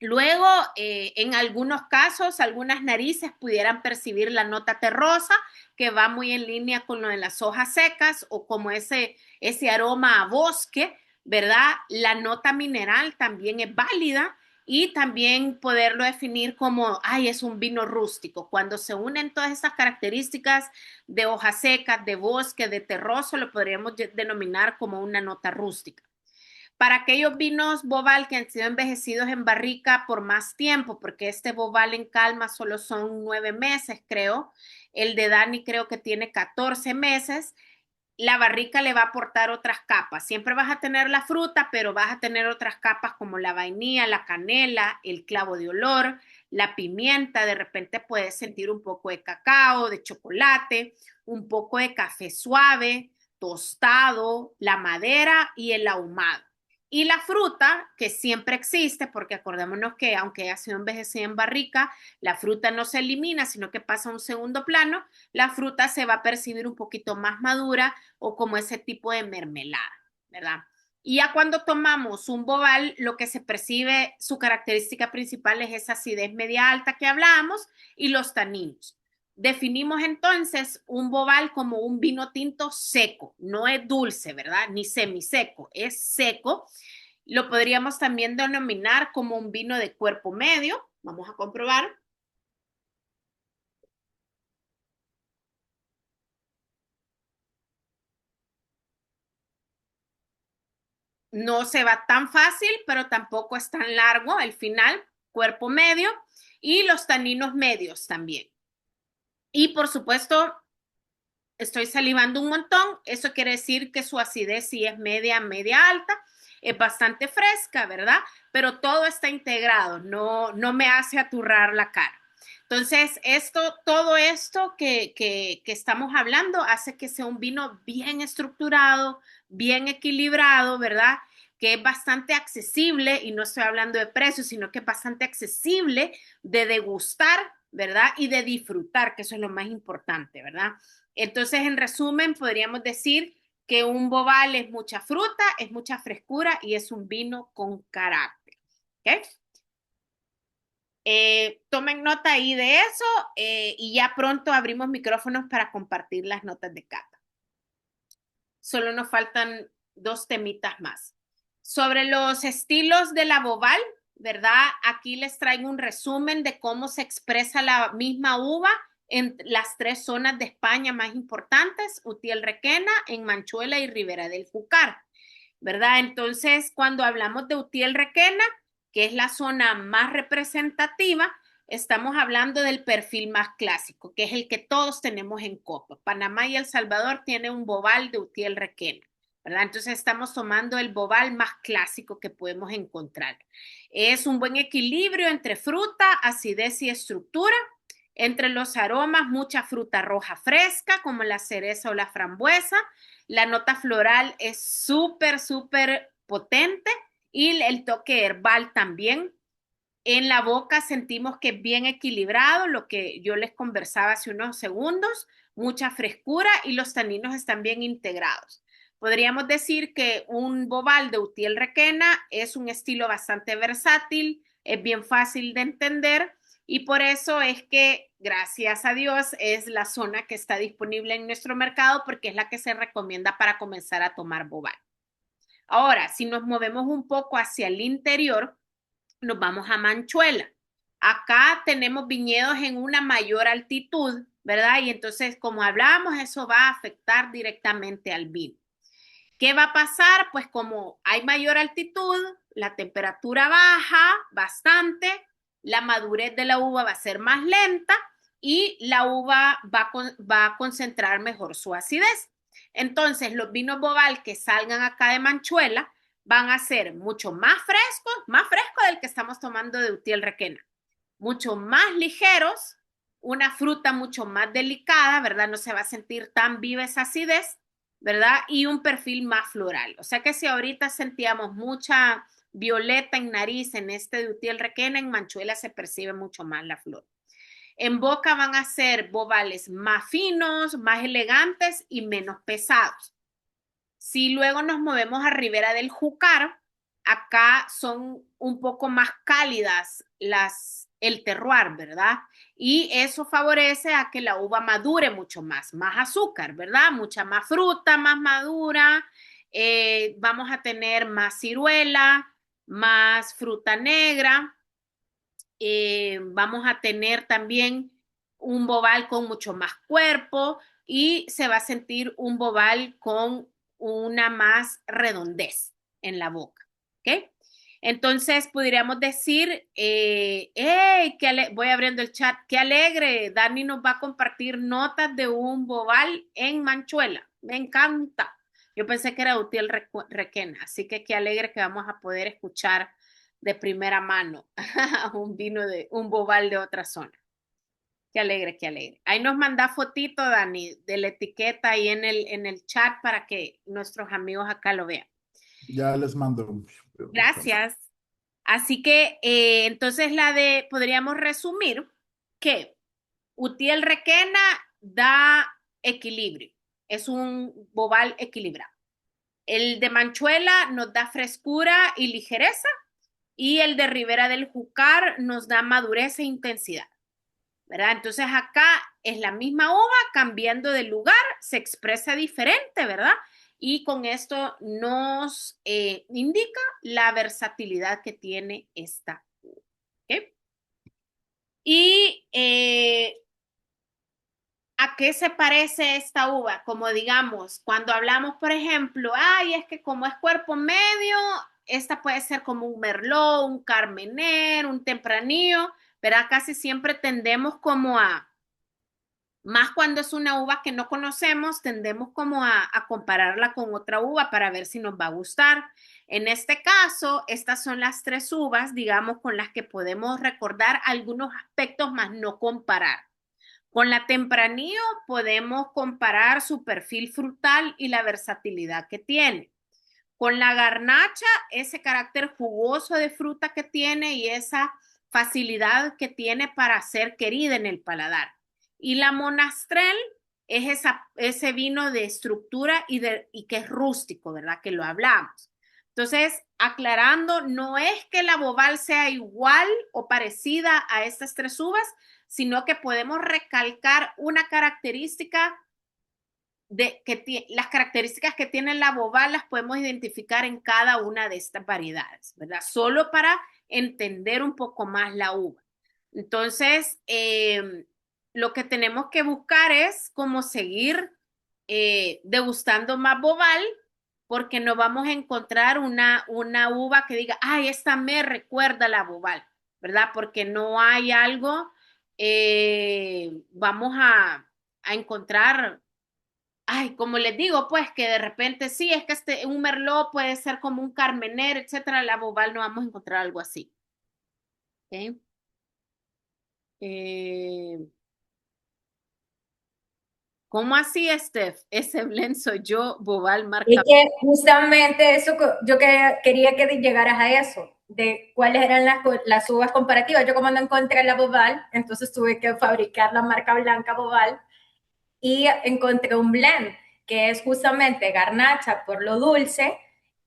Luego, en algunos casos, algunas narices pudieran percibir la nota terrosa, que va muy en línea con lo de las hojas secas o como ese aroma a bosque, ¿verdad? La nota mineral también es válida y también poderlo definir como, ay, es un vino rústico. Cuando se unen todas estas características de hojas secas, de bosque, de terroso, lo podríamos denominar como una nota rústica. Para aquellos vinos Bobal que han sido envejecidos en barrica por más tiempo, porque este Bobal en calma solo son 9 meses, creo. El de Dani creo que tiene 14 meses. La barrica le va a aportar otras capas. Siempre vas a tener la fruta, pero vas a tener otras capas como la vainilla, la canela, el clavo de olor, la pimienta. De repente puedes sentir un poco de cacao, de chocolate, un poco de café suave, tostado, la madera y el ahumado. Y la fruta, que siempre existe, porque acordémonos que aunque ha sido envejecida en barrica, la fruta no se elimina, sino que pasa a un segundo plano, la fruta se va a percibir un poquito más madura o como ese tipo de mermelada, ¿verdad? Y ya cuando tomamos un bobal, lo que se percibe, su característica principal es esa acidez media alta que hablábamos y los taninos. Definimos entonces un bobal como un vino tinto seco, no es dulce, ¿verdad? Ni semiseco, es seco. Lo podríamos también denominar como un vino de cuerpo medio. Vamos a comprobar. No se va tan fácil, pero tampoco es tan largo el final, cuerpo medio y los taninos medios también. Y por supuesto, estoy salivando un montón, eso quiere decir que su acidez sí es media, media alta, es bastante fresca, ¿verdad? Pero todo está integrado, no me hace aturrar la cara. Entonces, todo esto que estamos hablando hace que sea un vino bien estructurado, bien equilibrado, ¿verdad? Que es bastante accesible, y no estoy hablando de precios, sino que es bastante accesible de degustar, ¿verdad? Y de disfrutar, que eso es lo más importante, ¿verdad? Entonces, en resumen, podríamos decir que un bobal es mucha fruta, es mucha frescura y es un vino con carácter. ¿Ok? Tomen nota ahí de eso, y ya pronto abrimos micrófonos para compartir las notas de cata. Solo nos faltan 2 temitas más. Sobre los estilos de la bobal, ¿verdad? Aquí les traigo un resumen de cómo se expresa la misma uva en las 3 zonas de España más importantes: Utiel Requena, en Manchuela y Ribera del Júcar, ¿verdad? Entonces, cuando hablamos de Utiel Requena, que es la zona más representativa, estamos hablando del perfil más clásico, que es el que todos tenemos en copa. Panamá y El Salvador tienen un bobal de Utiel Requena, ¿verdad? Entonces estamos tomando el bobal más clásico que podemos encontrar. Es un buen equilibrio entre fruta, acidez y estructura. Entre los aromas, mucha fruta roja fresca, como la cereza o la frambuesa. La nota floral es súper potente, y el toque herbal también. En la boca sentimos que es bien equilibrado, lo que yo les conversaba hace unos segundos, mucha frescura y los taninos están bien integrados. Podríamos decir que un bobal de Utiel Requena es un estilo bastante versátil, es bien fácil de entender, y por eso es que, gracias a Dios, es la zona que está disponible en nuestro mercado, porque es la que se recomienda para comenzar a tomar bobal. Ahora, si nos movemos un poco hacia el interior, nos vamos a Manchuela. Acá tenemos viñedos en una mayor altitud, ¿verdad? Y entonces, como hablábamos, eso va a afectar directamente al vino. ¿Qué va a pasar? Pues como hay mayor altitud, la temperatura baja bastante, la madurez de la uva va a ser más lenta y la uva va a concentrar mejor su acidez. Entonces, los vinos bobal que salgan acá de Manchuela van a ser mucho más frescos del que estamos tomando de Utiel Requena, mucho más ligeros, una fruta mucho más delicada, ¿verdad? No se va a sentir tan viva esa acidez, ¿verdad? Y un perfil más floral. O sea que si ahorita sentíamos mucha violeta en nariz en este de Utiel Requena, en Manchuela se percibe mucho más la flor. En boca van a ser bobales más finos, más elegantes y menos pesados. Si luego nos movemos a Ribera del Júcar, acá son un poco más cálidas el terroir, ¿verdad? Y eso favorece a que la uva madure mucho más azúcar, ¿verdad? Mucha más fruta, más madura. Vamos a tener más ciruela, más fruta negra. Vamos a tener también un bobal con mucho más cuerpo, y se va a sentir un bobal con una más redondez en la boca. ¿Ok? Entonces podríamos decir, hey, voy abriendo el chat, qué alegre, Dani nos va a compartir notas de un bobal en Manchuela, me encanta. Yo pensé que era Utiel Requena, así que qué alegre que vamos a poder escuchar de primera mano un vino de un bobal de otra zona. Qué alegre, qué alegre. Ahí nos manda fotito, Dani, de la etiqueta ahí en el chat para que nuestros amigos acá lo vean. Ya les mando. Gracias. Así que entonces podríamos resumir que Utiel Requena da equilibrio, es un bobal equilibrado. El de Manchuela nos da frescura y ligereza, y el de Ribera del Júcar nos da madurez e intensidad, ¿verdad? Entonces acá es la misma uva, cambiando de lugar, se expresa diferente, ¿verdad? Y con esto nos indica la versatilidad que tiene esta uva. ¿Okay? Y ¿a qué se parece esta uva? Como digamos, cuando hablamos, por ejemplo, ay, es que como es cuerpo medio, esta puede ser como un merlot, un carmener, un tempranillo, pero casi siempre tendemos como a Más cuando es una uva que no conocemos, tendemos como a compararla con otra uva para ver si nos va a gustar. En este caso, estas son las tres uvas, digamos, con las que podemos recordar algunos aspectos, más no comparar. Con la Tempranillo podemos comparar su perfil frutal y la versatilidad que tiene. Con la Garnacha, ese carácter jugoso de fruta que tiene y esa facilidad que tiene para ser querida en el paladar. Y la Monastrell es ese vino de estructura y que es rústico, ¿verdad? Que lo hablamos. Entonces, aclarando, no es que la Boval sea igual o parecida a estas tres uvas, sino que podemos recalcar una característica las características que tiene la Boval las podemos identificar en cada una de estas variedades, ¿verdad? Solo para entender un poco más la uva. Entonces, lo que tenemos que buscar es cómo seguir degustando más Boval, porque no vamos a encontrar una uva que diga, ay, esta me recuerda a la Boval, ¿verdad? Porque no hay algo, vamos a encontrar. Ay, como les digo, pues que de repente sí, es que un merlot puede ser como un carmener, etcétera. La Boval no vamos a encontrar algo así. ¿Okay? Eh, ¿Cómo así, Steph? Ese blend soy yo, Boval Y marca. que justamente eso, yo quería que llegaras a eso, de cuáles eran las uvas comparativas. Yo como no encontré la Boval, entonces tuve que fabricar la marca blanca Boval y encontré un blend que es justamente garnacha por lo dulce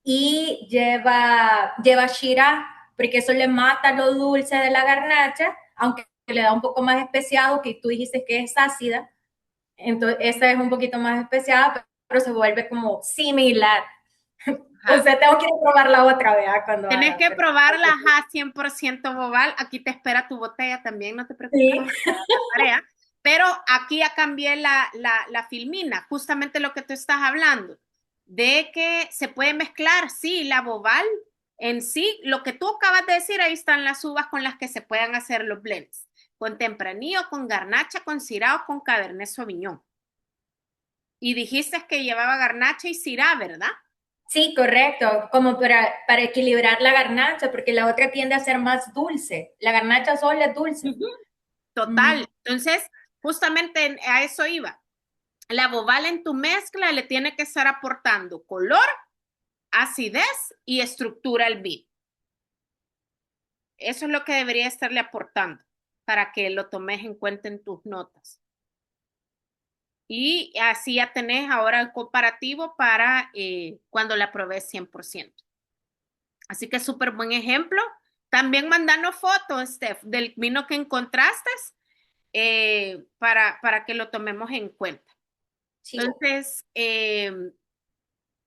y lleva Shiraz, porque eso le mata lo dulce de la garnacha, aunque le da un poco más especiado, que tú dijiste que es ácida, entonces esta es un poquito más especiada, pero se vuelve como similar. Entonces tengo que ir a probarla otra vez cuando Tenés haga. que probarla, 100% Boval. Aquí te espera tu botella también, no te preocupes. Sí. Tarea. Pero aquí ya cambié la filmina, justamente lo que tú estás hablando, de que se puede mezclar, sí, la Boval en sí, lo que tú acabas de decir, ahí están las uvas con las que se puedan hacer los blends, con Tempranillo, con Garnacha, con Syrah o con Cabernet Sauvignon. Y dijiste que llevaba Garnacha y Syrah, ¿verdad? Sí, correcto, como para equilibrar la garnacha, porque la otra tiende a ser más dulce. La garnacha sola es dulce. Total. Entonces, justamente a eso iba. La Boval en tu mezcla le tiene que estar aportando color, acidez y estructura al vino. Eso es lo que debería estarle aportando para que lo tomes en cuenta en tus notas. Y así ya tenés ahora el comparativo para cuando la probes 100%. Así que súper buen ejemplo. También mandanos fotos, Steph, del vino que encontraste para que lo tomemos en cuenta. Sí. Entonces,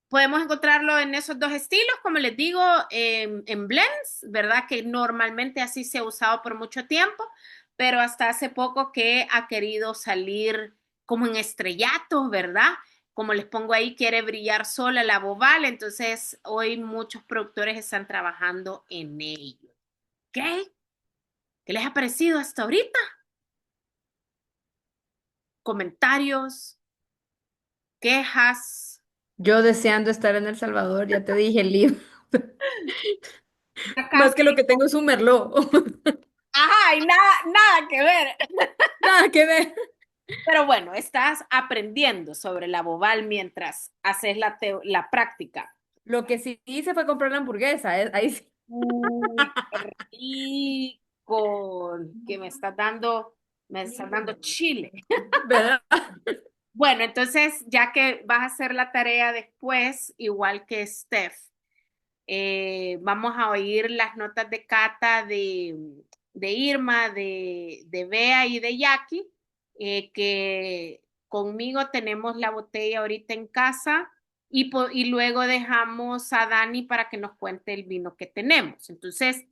podemos encontrarlo en esos dos estilos, como les digo, en blends, ¿verdad? Que normalmente así se ha usado por mucho tiempo, pero hasta hace poco que ha querido salir como en estrellato, ¿verdad? Como les pongo ahí, quiere brillar sola la Boval, entonces hoy muchos productores están trabajando en ello. ¿Qué? ¿Qué les ha parecido hasta ahorita? ¿Comentarios? ¿Quejas? Yo deseando estar en El Salvador, ya te dije, Liv. Acá, Más que lo que tengo es un merlot. ajá, y nada que ver. Nada que ver. Pero bueno, estás aprendiendo sobre la Boval mientras haces la práctica. Lo que sí hice fue comprar la hamburguesa. Ahí sí. Uy, qué rico, que me estás dando chile. ¿Verdad? Bueno, entonces, ya que vas a hacer la tarea después, igual que Steph, vamos a oír las notas de cata de Irma, de Bea y de Jackie, que conmigo tenemos la botella ahorita en casa y luego dejamos a Dani para que nos cuente el vino que tenemos. Entonces,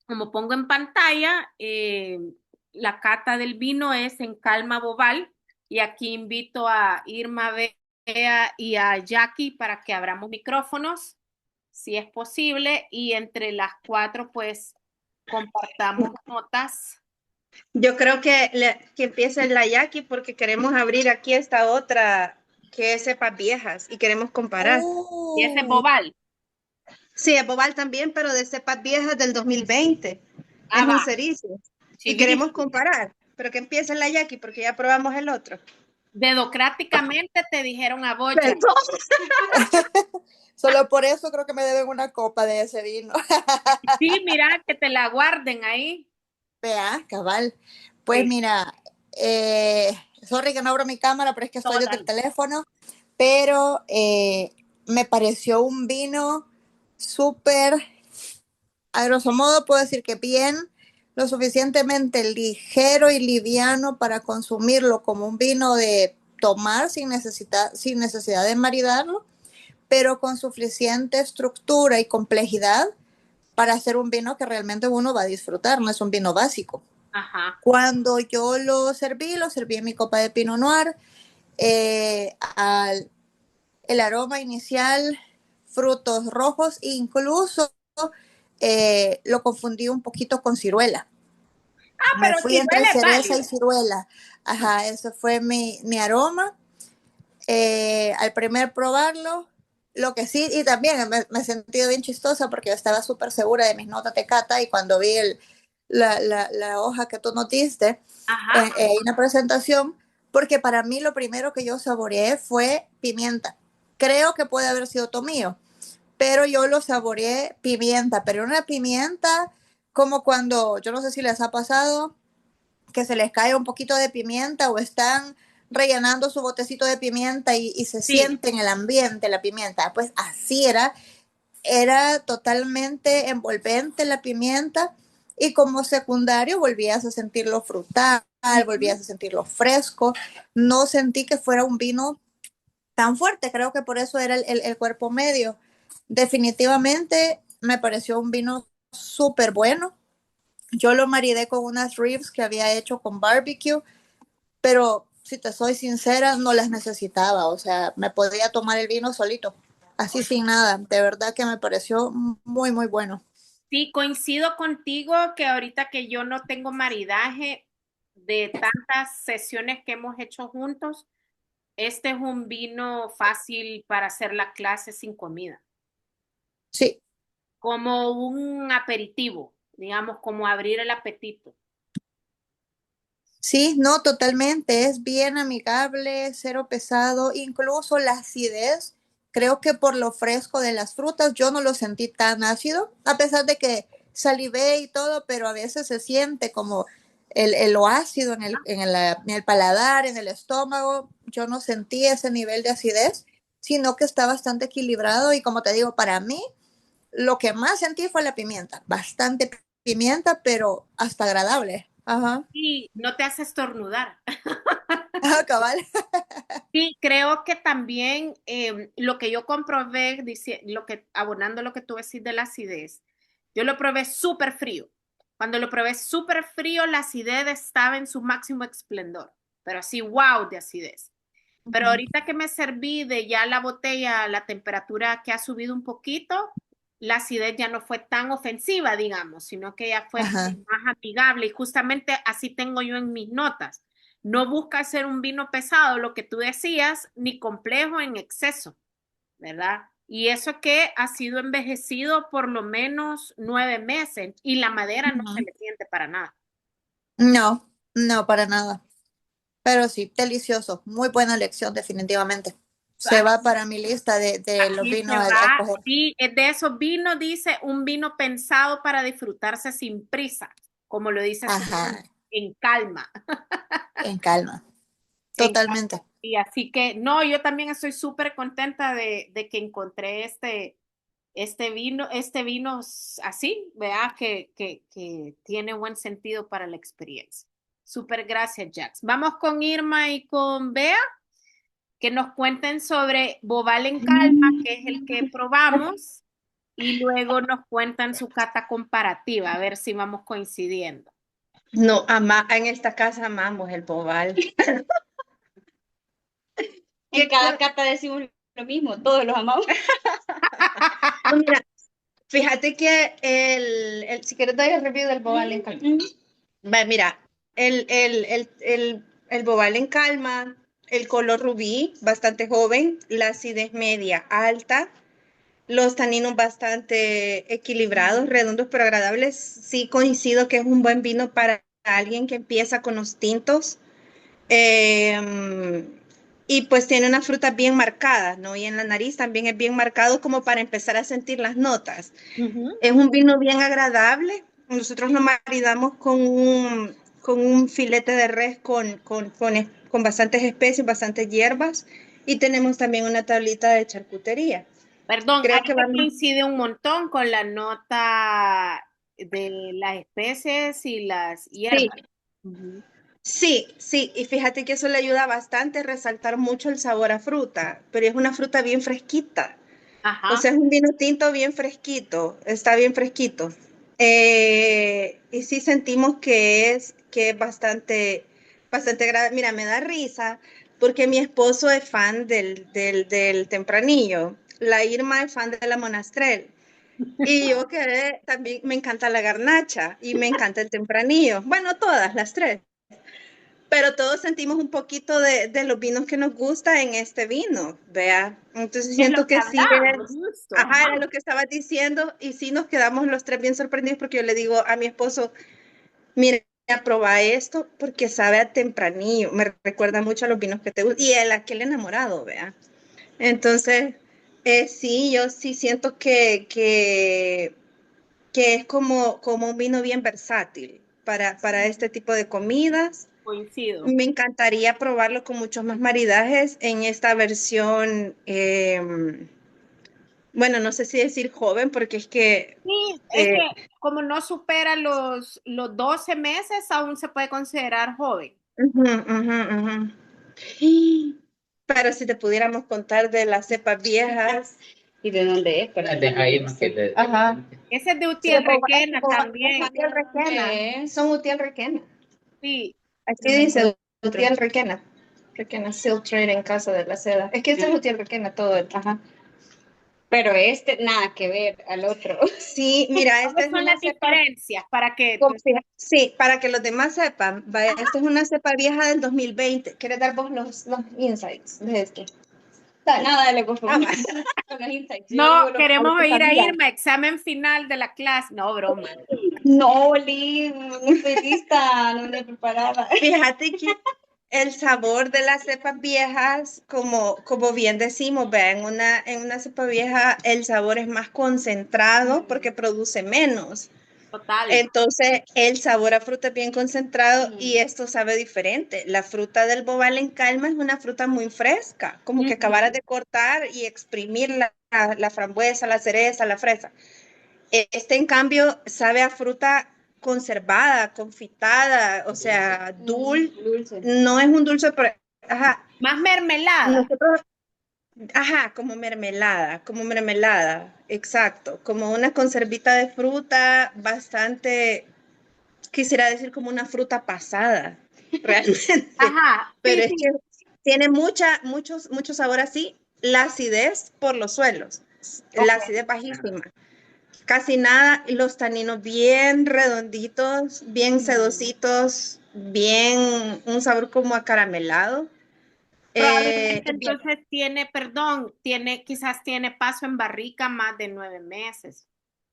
como pongo en pantalla, la cata del vino es en Calma Boval y aquí invito a Irma, Bea y a Jackie para que abramos micrófonos si es posible, y entre las cuatro, pues, compartamos notas Yo creo que empiece la Jackie porque queremos abrir aquí esta otra que es cepas viejas y queremos comparar. Y ese es Oh, Bobal. Sí, es Bobal también, pero de cepas viejas del 2020. Es Ah, un va, cerizo. Y queremos chivísimo. comparar, pero que empiece la Jackie porque ya probamos el otro. Dedocráticamente te dijeron a vos, Jack. Perdón. solo por eso creo que me deben una copa de ese vino. Sí, mira, que te la guarden ahí. Vea, cabal. Pues Sí, mira, sorry que no abro mi cámara, pero es que estoy desde el total. teléfono, pero me pareció un vino súper, a grosso modo puedo decir que bien, lo suficientemente ligero y liviano para consumirlo como un vino de tomar sin necesidad de maridarlo, pero con suficiente estructura y complejidad para hacer un vino que realmente uno va a disfrutar, no es un vino básico. Ajá. Cuando yo lo serví en mi copa de Pinot Noir, eh, al, el aroma inicial, frutos rojos, incluso lo confundí un poquito con ciruela. Ah, Me pero fui entre ciruela es cereza y válido. ciruela. Ajá, ese fue mi aroma. Al primer probarlo, lo que sí, y también me he sentido bien chistosa porque yo estaba súper segura de mis notas de cata y cuando vi la hoja que tú nos diste Ajá. en una presentación, porque para mí lo primero que yo saboreé fue pimienta. Creo que puede haber sido tomillo, pero yo lo saboreé pimienta, pero una pimienta como cuando, yo no sé si les ha pasado, que se les cae un poquito de pimienta o están rellenando su botecito de pimienta y se Sí, siente en el ambiente la pimienta. Pues así era totalmente envolvente la pimienta y como secundario volvías a sentirlo frutal, volvías a sentirlo fresco. No sentí que fuera un vino tan fuerte, creo que por eso era el cuerpo medio. Definitivamente me pareció un vino súper bueno. Yo lo maridé con unas ribs que había hecho con barbecue, pero si te soy sincera, no las necesitaba, o sea, me podía tomar el vino solito, así sin nada, de verdad que me pareció muy, muy bueno. sí, coincido contigo que ahorita que yo no tengo maridaje de tantas sesiones que hemos hecho juntos, este es un vino fácil para hacer la clase sin comida, Sí, como un aperitivo, digamos, como abrir el apetito. sí, no, totalmente, es bien amigable, cero pesado, incluso la acidez, creo que por lo fresco de las frutas yo no lo sentí tan ácido, a pesar de que salivé y todo, pero a veces se siente como lo ácido en el paladar, en el estómago, yo no sentí ese nivel de acidez, sino que está bastante equilibrado y como te digo, para mí lo que más sentí fue la pimienta, bastante pimienta, pero hasta agradable. Ajá. Y no te hace estornudar. Ah, cabal. Sí, creo que también lo que yo comprobé, abonando lo que tú decís de la acidez, yo lo probé súper frío. Cuando lo probé súper frío, la acidez estaba en su máximo esplendor, pero así, wow, de acidez. Pero Ujú. ahorita que me serví de ya la botella, la temperatura que ha subido un poquito, la acidez ya no fue tan ofensiva, digamos, sino que ya fue Ajá. más amigable. Y justamente así tengo yo en mis notas. No busca ser un vino pesado, lo que tú decías, ni complejo en exceso, ¿verdad? Y eso que ha sido envejecido por lo menos 9 meses y la madera no se Ujú. le siente para nada. No, no, para nada. Pero sí, delicioso. Muy buena elección, definitivamente. Se va para mi lista de los Aquí se vinos a va, escoger. sí, es de esos vinos, dice, un vino pensado para disfrutarse sin prisa, como lo dice su Ajá, nombre, en calma, en calma. en calma. Totalmente. Y así que, no, yo también estoy súper contenta de que encontré este vino así, vea, que tiene buen sentido para la experiencia. Súper gracias, Jax. Vamos con Irma y con Bea, que nos cuenten sobre Bobal en Calma, que es el que probamos, y luego nos cuentan su cata comparativa, a ver si vamos coincidiendo. No, en esta casa amamos el Bobal. En cada cata decimos lo mismo, todos los amamos. No, mira, fíjate que si quieres dar el review del Bobal en Calma. Va, mira, el bobal en calma, el color rubí, bastante joven, la acidez media alta, los taninos bastante equilibrados, redondos pero agradables. Sí coincido que es un buen vino para alguien que empieza con los tintos. Eh, y pues tiene unas frutas bien marcadas, ¿no? Y en la nariz también es bien marcado como para empezar a sentir las notas. Es un vino bien agradable. Nosotros lo maridamos con un filete de res con bastantes especies, bastantes hierbas. Y tenemos también una tablita de charcutería. Perdón, Creo ahí que me vamos. coincide un montón con la nota de las especies y las Sí, hierbas. Ujú. sí, sí. Y fíjate que eso le ayuda bastante a resaltar mucho el sabor a fruta, pero es una fruta bien fresquita. O Ajá. sea, es un vino tinto bien fresquito, está bien fresquito. Y sí sentimos que es bastante agradable. Mira, me da risa porque mi esposo es fan del Tempranillo. La Irma es fan de la Monastrell. Y yo que también me encanta la garnacha y me encanta el Tempranillo. Bueno, todas las tres. Pero todos sentimos un poquito de los vinos que nos gusta en este vino, vea. Entonces Es lo siento que que sí hablamos, es, justo. ajá, era Ajá. lo que estabas diciendo y sí nos quedamos los tres bien sorprendidos porque yo le digo a mi esposo, mire, proba esto porque sabe a tempranillo, me recuerda mucho a los vinos que te gustan y el aquel enamorado, vea. Entonces, sí, yo sí siento que es como un vino bien versátil para este tipo de comidas. Coincido. Me encantaría probarlo con muchos más maridajes en esta versión, bueno, no sé si decir joven, porque es que, Sí, es que eh, como no supera los 12 meses, aún se puede considerar joven. ujú, ujú, ujú. Pero si te pudiéramos contar de las cepas viejas, ¿Y de dónde es? Para Ahí no que le- ajá, Ese es de sí, Utiel Requena es también. Utiel Requena, son Utiel Requena. Sí. Aquí dice Utiel Requena, Requena Silk Trade en Casa de la Seda. Es que este es Utiel Requena todo el, ajá. Pero este, nada que ver al otro. Sí, mira, esta ¿Cuáles es son una las cepa. diferencias para que Sí, para que los demás sepan, vaya, esta es una cepa vieja del 2020. ¿Quieres dar vos los insights de esto? Dale. Nada, dale, por Ah, favor. va. Con los insights. Yo no digo a lo queremos que ir a sabía. Irma, examen final de la clase? No, broma. No, Liv, no estoy lista, no me preparada. Fíjate que el sabor de las cepas viejas, como bien decimos, vea, en una cepa vieja el sabor es más concentrado porque produce menos. Total. Entonces, el sabor a fruta es bien concentrado y esto sabe diferente. La fruta del bobal en calma es una fruta muy fresca, como que Ujú. acabaras de cortar y exprimir la frambuesa, la cereza, la fresa. Este, en cambio, sabe a fruta conservada, confitada, o sea, Dulce. no es un dulce, pero, ajá, Más mermelada. nosotros, ajá, como mermelada, exacto, como una conservita de fruta bastante, quisiera decir como una fruta pasada, realmente, Ajá, pero sí, es que sí. tiene mucho sabor así, la acidez por los suelos, la Ok. acidez bajísima, casi nada, y los taninos bien redonditos, bien sedositos, bien, un sabor como acaramelado. Probablemente Bien, entonces tiene, perdón, quizás tiene paso en barrica más de 9 meses.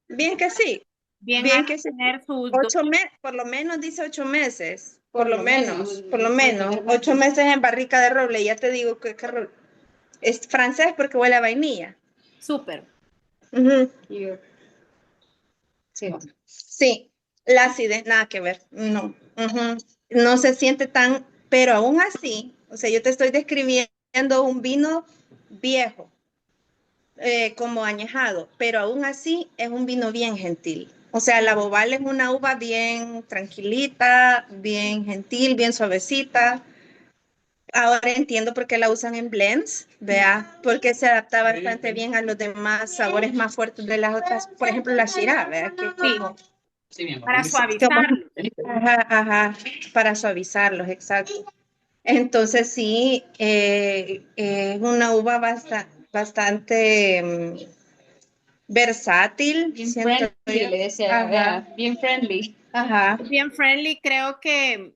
bien que sí, Bien a bien que sí. tener sus dos. Por lo menos dice 8 meses, por lo Sí, menos, 8 meses en barrica de roble. Ya te digo que es francés porque huele a vainilla. Súper. Ujú. sí. Sí, la acidez, nada que ver, no. Ujú. No se siente tan, pero aún así, o sea, yo te estoy describiendo un vino viejo, como añejado, pero aún así es un vino bien gentil. O sea, la Bobal es una uva bien tranquilita, bien gentil, bien suavecita. Ahora entiendo por qué la usan en blends, vea, porque se adapta bastante bien a los demás sabores más fuertes de las otras, por ejemplo, la Shiraz, vea, que Sí, como, Sí, mi amor. para suavizarlo. ajá, ajá, para suavizarlos, exacto. Entonces sí, es una uva bastante versátil, Bien siento friendly, yo. le decía, Ajá, vea, bien friendly. ajá. Bien friendly, creo que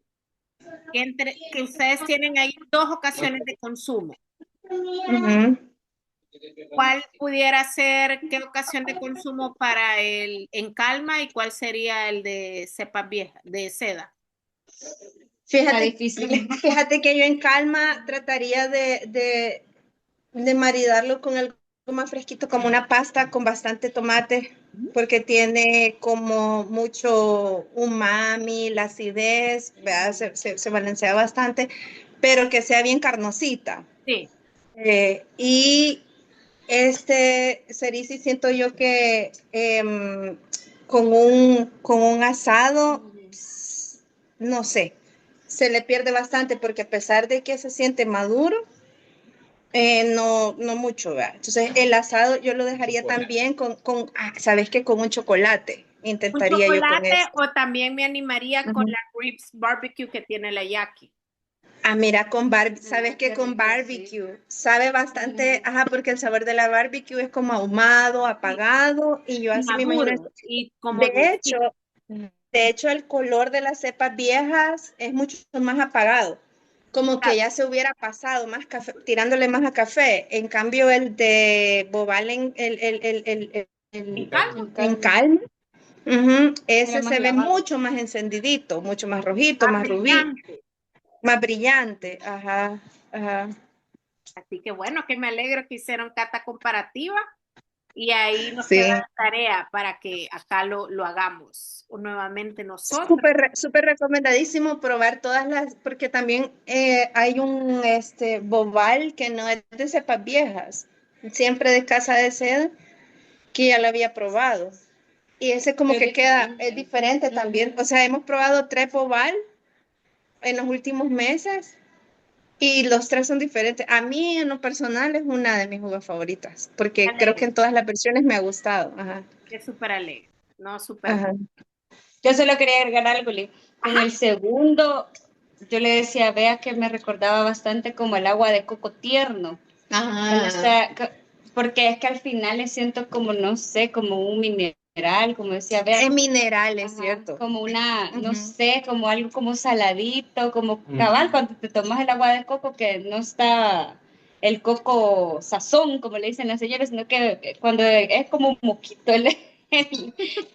que ustedes tienen ahí dos ocasiones de consumo. Ujú. ¿Cuál pudiera ser, qué ocasión de consumo para el en calma y cuál sería el de cepa vieja, de seda? Está Fíjate, difícil. fíjate que yo en calma trataría de maridarlo con algo más fresquito, como una pasta con bastante tomate, porque tiene como mucho umami, la acidez, ¿verdad? Se balancea bastante, pero que sea bien carnosita. Sí. Y este cerisi siento yo que con un asado, no sé, se le pierde bastante porque a pesar de que se siente maduro, no, no mucho, ¿verdad? Entonces el asado yo lo dejaría también ¿sabes qué? Con un chocolate. ¿Un Intentaría yo con chocolate eso. o también me animaría con Ujú. la ribs barbecue que tiene la Yaki? Ah, mira, sabes que con barbecue sabe bastante, ajá, porque el sabor de la barbecue es como ahumado, apagado, y yo así me imagino eso. Maduro y como De hecho, dulcito. de hecho, el color de las cepas viejas es mucho más apagado, como que ya se hubiera pasado más café, tirándole más a café. En cambio, el de Bobal En calma. en calma, Era ese más se ve lavado. mucho más encendidito, mucho más rojito, Más más rubí, brillante. más brillante. Ajá, ajá. Así que bueno, que me alegro que hicieron cata comparativa y ahí nos queda Sí. tarea para que acá lo hagamos nuevamente nosotros. Súper, súper recomendadísimo probar todas las, porque también hay un bobal que no es de cepas viejas, siempre de casa de seda, que ya lo había probado. Y ese como Es que queda, diferente. es diferente también. O sea, hemos probado tres bobal en los últimos meses y los tres son diferentes. A mí en lo personal es una de mis uvas favoritas, Me porque creo que alegro, en todas las versiones me ha gustado. Ajá, que súper alegre, no súper bien. ajá. Yo solo quería agregar algo, Lee. Con Ajá, el segundo, yo le decía a Bea que me recordaba bastante como el agua de coco tierno. Cuando Ajá. está, porque es que al final le siento como, no sé, como un mineral, como decía Bea, Es mineral, es ajá, cierto. como una, no Ujú. sé, como algo como saladito, como cabal, cuando te tomas el agua de coco que no está el coco sazón, como le dicen las señoras, sino que cuando es como un moquito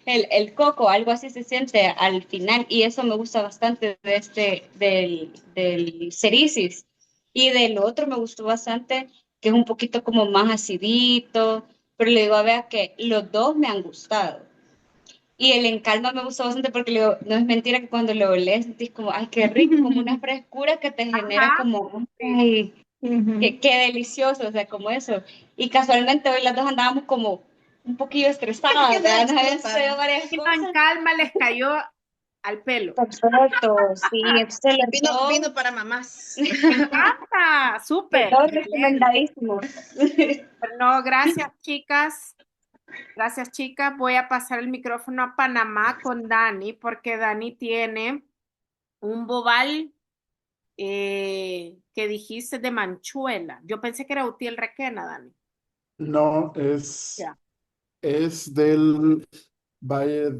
el coco, algo así se siente al final, y eso me gusta bastante de del cericis. Y del otro me gustó bastante, que es un poquito como más acidito, pero le digo a Bea que los dos me han gustado. Y el en calma me gustó bastante porque le digo, no es mentira que cuando lo lees sentís como, ay, qué rico, como una frescura que te genera ajá, como, sí. ay, Ujú. qué delicioso, o sea, como eso. Y casualmente hoy las dos andábamos como un poquillo estresadas, ¿verdad? Nos habían sucedido varias Vino en cosas. calma, les cayó al pelo. Perfecto, sí, entonces Vino para mamás. Me encanta, los súper, dos me alegro. recomendadísimos. Pero no, gracias, chicas. Gracias, chicas. Voy a pasar el micrófono a Panamá con Dani, porque Dani tiene un bobal que dijiste de Manchuela. Yo pensé que era Utiel Requena, Dani. No, Ya. es del Valle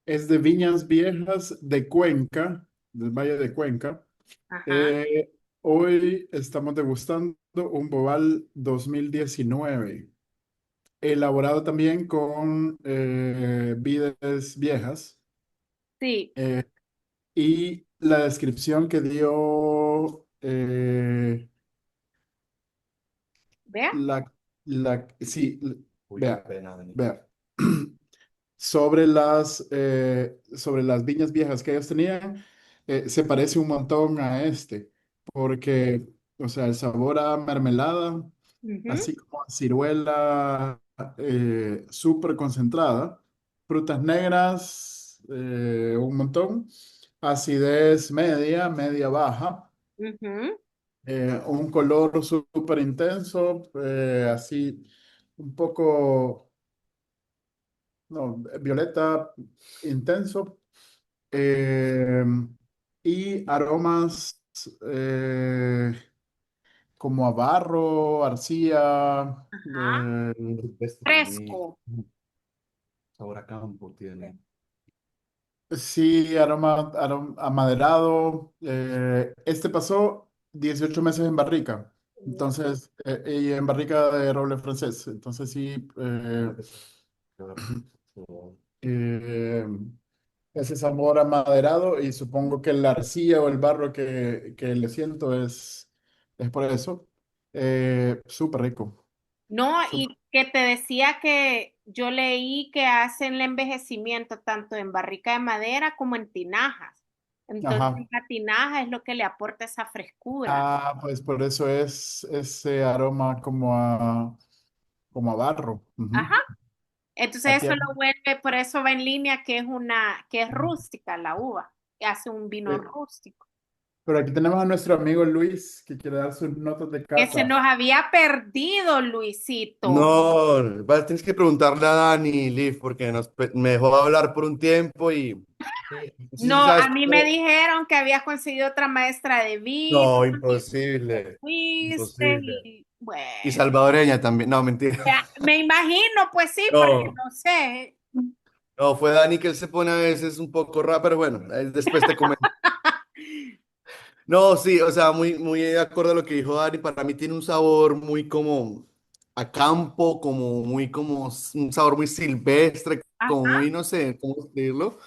es de Viñas Viejas de Cuenca, del Valle de Cuenca. Ajá. Hoy estamos degustando un Bobal 2019, elaborado también con vides viejas. Sí, eh, y la descripción que dio vea. sí, vea, vea. Sobre las viñas viejas que ellos tenían, se parece un montón a este, porque, o sea, el sabor a mermelada, Ujú, así como a ciruela súper concentrada, frutas negras, un montón, acidez media, media baja, ujú. un color súper intenso, así un poco, no, violeta intenso, eh, y aromas como a barro, arcilla, Ajá. eh, Fresco. sabor a campo tiene. Sí, amaderado. Este pasó 18 meses en barrica. Entonces, y en barrica de roble francés. Entonces, sí, eh, ese sabor amaderado y supongo que la arcilla o el barro que le siento es por eso. Súper rico. No, Súper. y que te decía que yo leí que hacen el envejecimiento tanto en barrica de madera como en tinajas. Entonces, Ajá. la tinaja es lo que le aporta esa frescura. Ah, pues por eso es ese aroma como a barro. Ajá. Ujú. Entonces, Aquí, eso lo vuelve, por eso va en línea que es rústica la uva, que hace un vino eh, rústico. pero aquí tenemos a nuestro amigo Luis que quiere dar sus notas de Que se cata. nos había perdido, Luisito. No, tienes que preguntarle a Dani, Liv, porque me dejó hablar por un tiempo y sí, No, sí sabes a mí me dijeron que habías conseguido otra maestra de vino no, y te imposible, fuiste imposible. y Y bueno, salvadoreña también, no, mentira. ya, me imagino, pues sí, porque No, no sé. no, fue Dani que él se pone a veces un poco raro, pero bueno, después te comento. No, sí, o sea, muy de acuerdo a lo que dijo Dani, para mí tiene un sabor muy como a campo, como muy como un sabor muy silvestre, como Ajá, muy, no sé, cómo describirlo.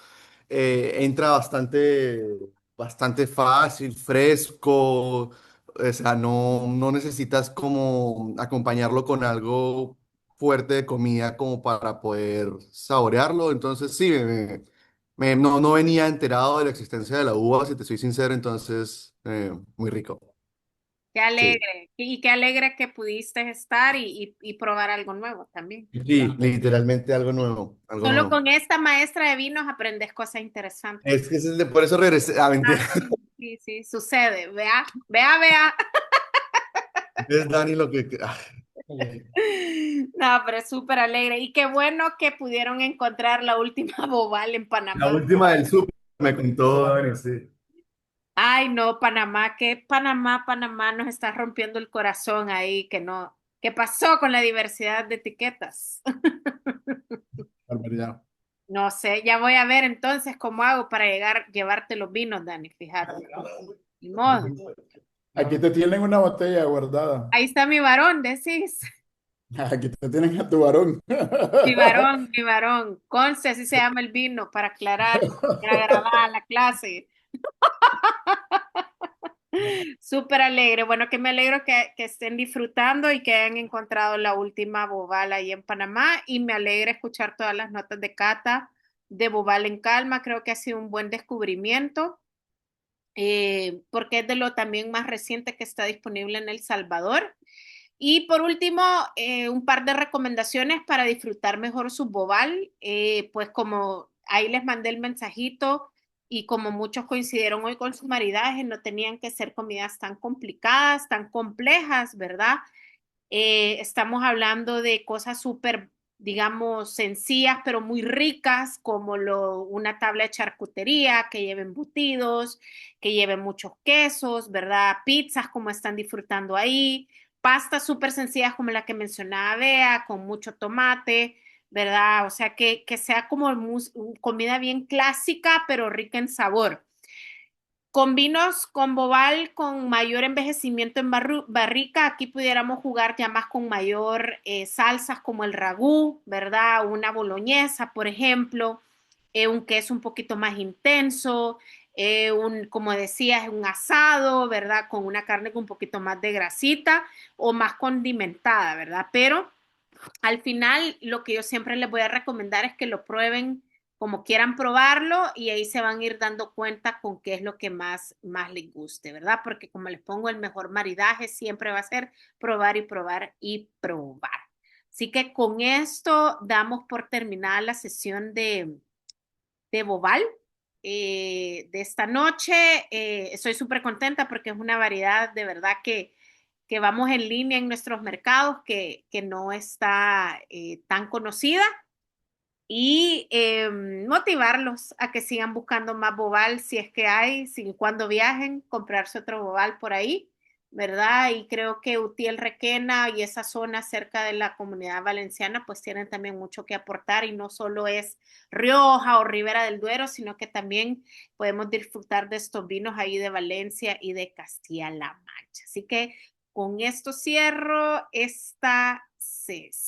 Entra bastante fácil, fresco, o sea, no necesitas como acompañarlo con algo fuerte de comida como para poder saborearlo, entonces sí, no venía enterado de la existencia de la uva, si te soy sincero, entonces muy rico, qué sí. alegre. Y qué alegre que pudiste estar y probar algo nuevo también. Sí, literalmente algo nuevo, algo Solo nuevo. con esta maestra de vinos aprendes cosas interesantes. Es que por eso regresé, a mentira. Ah, sí, sí, sí, sucede. Vea, vea, vea. Es Dani lo que... No, pero es súper alegre. Y qué bueno que pudieron encontrar la última bobal en La Panamá. última del súper me contó Dani, sí. Ay, no, Panamá, que Panamá nos está rompiendo el corazón ahí, que no. ¿Qué pasó con la diversidad de etiquetas? Barbaridad. No sé, ya voy a ver entonces cómo hago para llevarte los vinos, Dani, fíjate. Ni modo. Aquí te tienen una botella guardada. Ahí está mi varón, decís. Aquí te tienen a tu varón. Mi varón. Conce, así se llama el vino, para aclarar, para grabar la clase. Súper alegre. Bueno, que me alegro que estén disfrutando y que hayan encontrado la última Bobal ahí en Panamá. Y me alegra escuchar todas las notas de cata de Bobal en Calma. Creo que ha sido un buen descubrimiento, porque es de lo también más reciente que está disponible en El Salvador. Y por último, un par de recomendaciones para disfrutar mejor su bobal. Pues como ahí les mandé el mensajito y como muchos coincidieron hoy con su maridaje, no tenían que ser comidas tan complicadas, tan complejas, ¿verdad? Estamos hablando de cosas súper, digamos, sencillas, pero muy ricas, como una tabla de charcutería que lleve embutidos, que lleve muchos quesos, ¿verdad? Pizzas como están disfrutando ahí, pastas súper sencillas como la que mencionaba Bea, con mucho tomate, ¿verdad? O sea, que sea como comida bien clásica, pero rica en sabor. Con vinos con bobal con mayor envejecimiento en barrica, aquí pudiéramos jugar ya más con mayor salsas como el ragú, ¿verdad? Una boloñesa, por ejemplo, un queso un poquito más intenso, como decías, un asado, ¿verdad? Con una carne con un poquito más de grasita o más condimentada, ¿verdad? Pero al final, lo que yo siempre les voy a recomendar es que lo prueben como quieran probarlo y ahí se van a ir dando cuenta con qué es lo que más les guste, ¿verdad? Porque como les pongo, el mejor maridaje siempre va a ser probar y probar y probar. Así que con esto damos por terminada la sesión de Bobal de esta noche. Estoy súper contenta porque es una variedad de verdad que vamos en línea en nuestros mercados, que no está tan conocida y motivarlos a que sigan buscando más Bobal si es que hay, si cuando viajen, comprarse otro Bobal por ahí ¿verdad? Y creo que Utiel Requena y esa zona cerca de la Comunidad Valenciana pues tienen también mucho que aportar y no solo es Rioja o Ribera del Duero, sino que también podemos disfrutar de estos vinos ahí de Valencia y de Castilla-La Mancha. Así que con esto cierro esta sesión.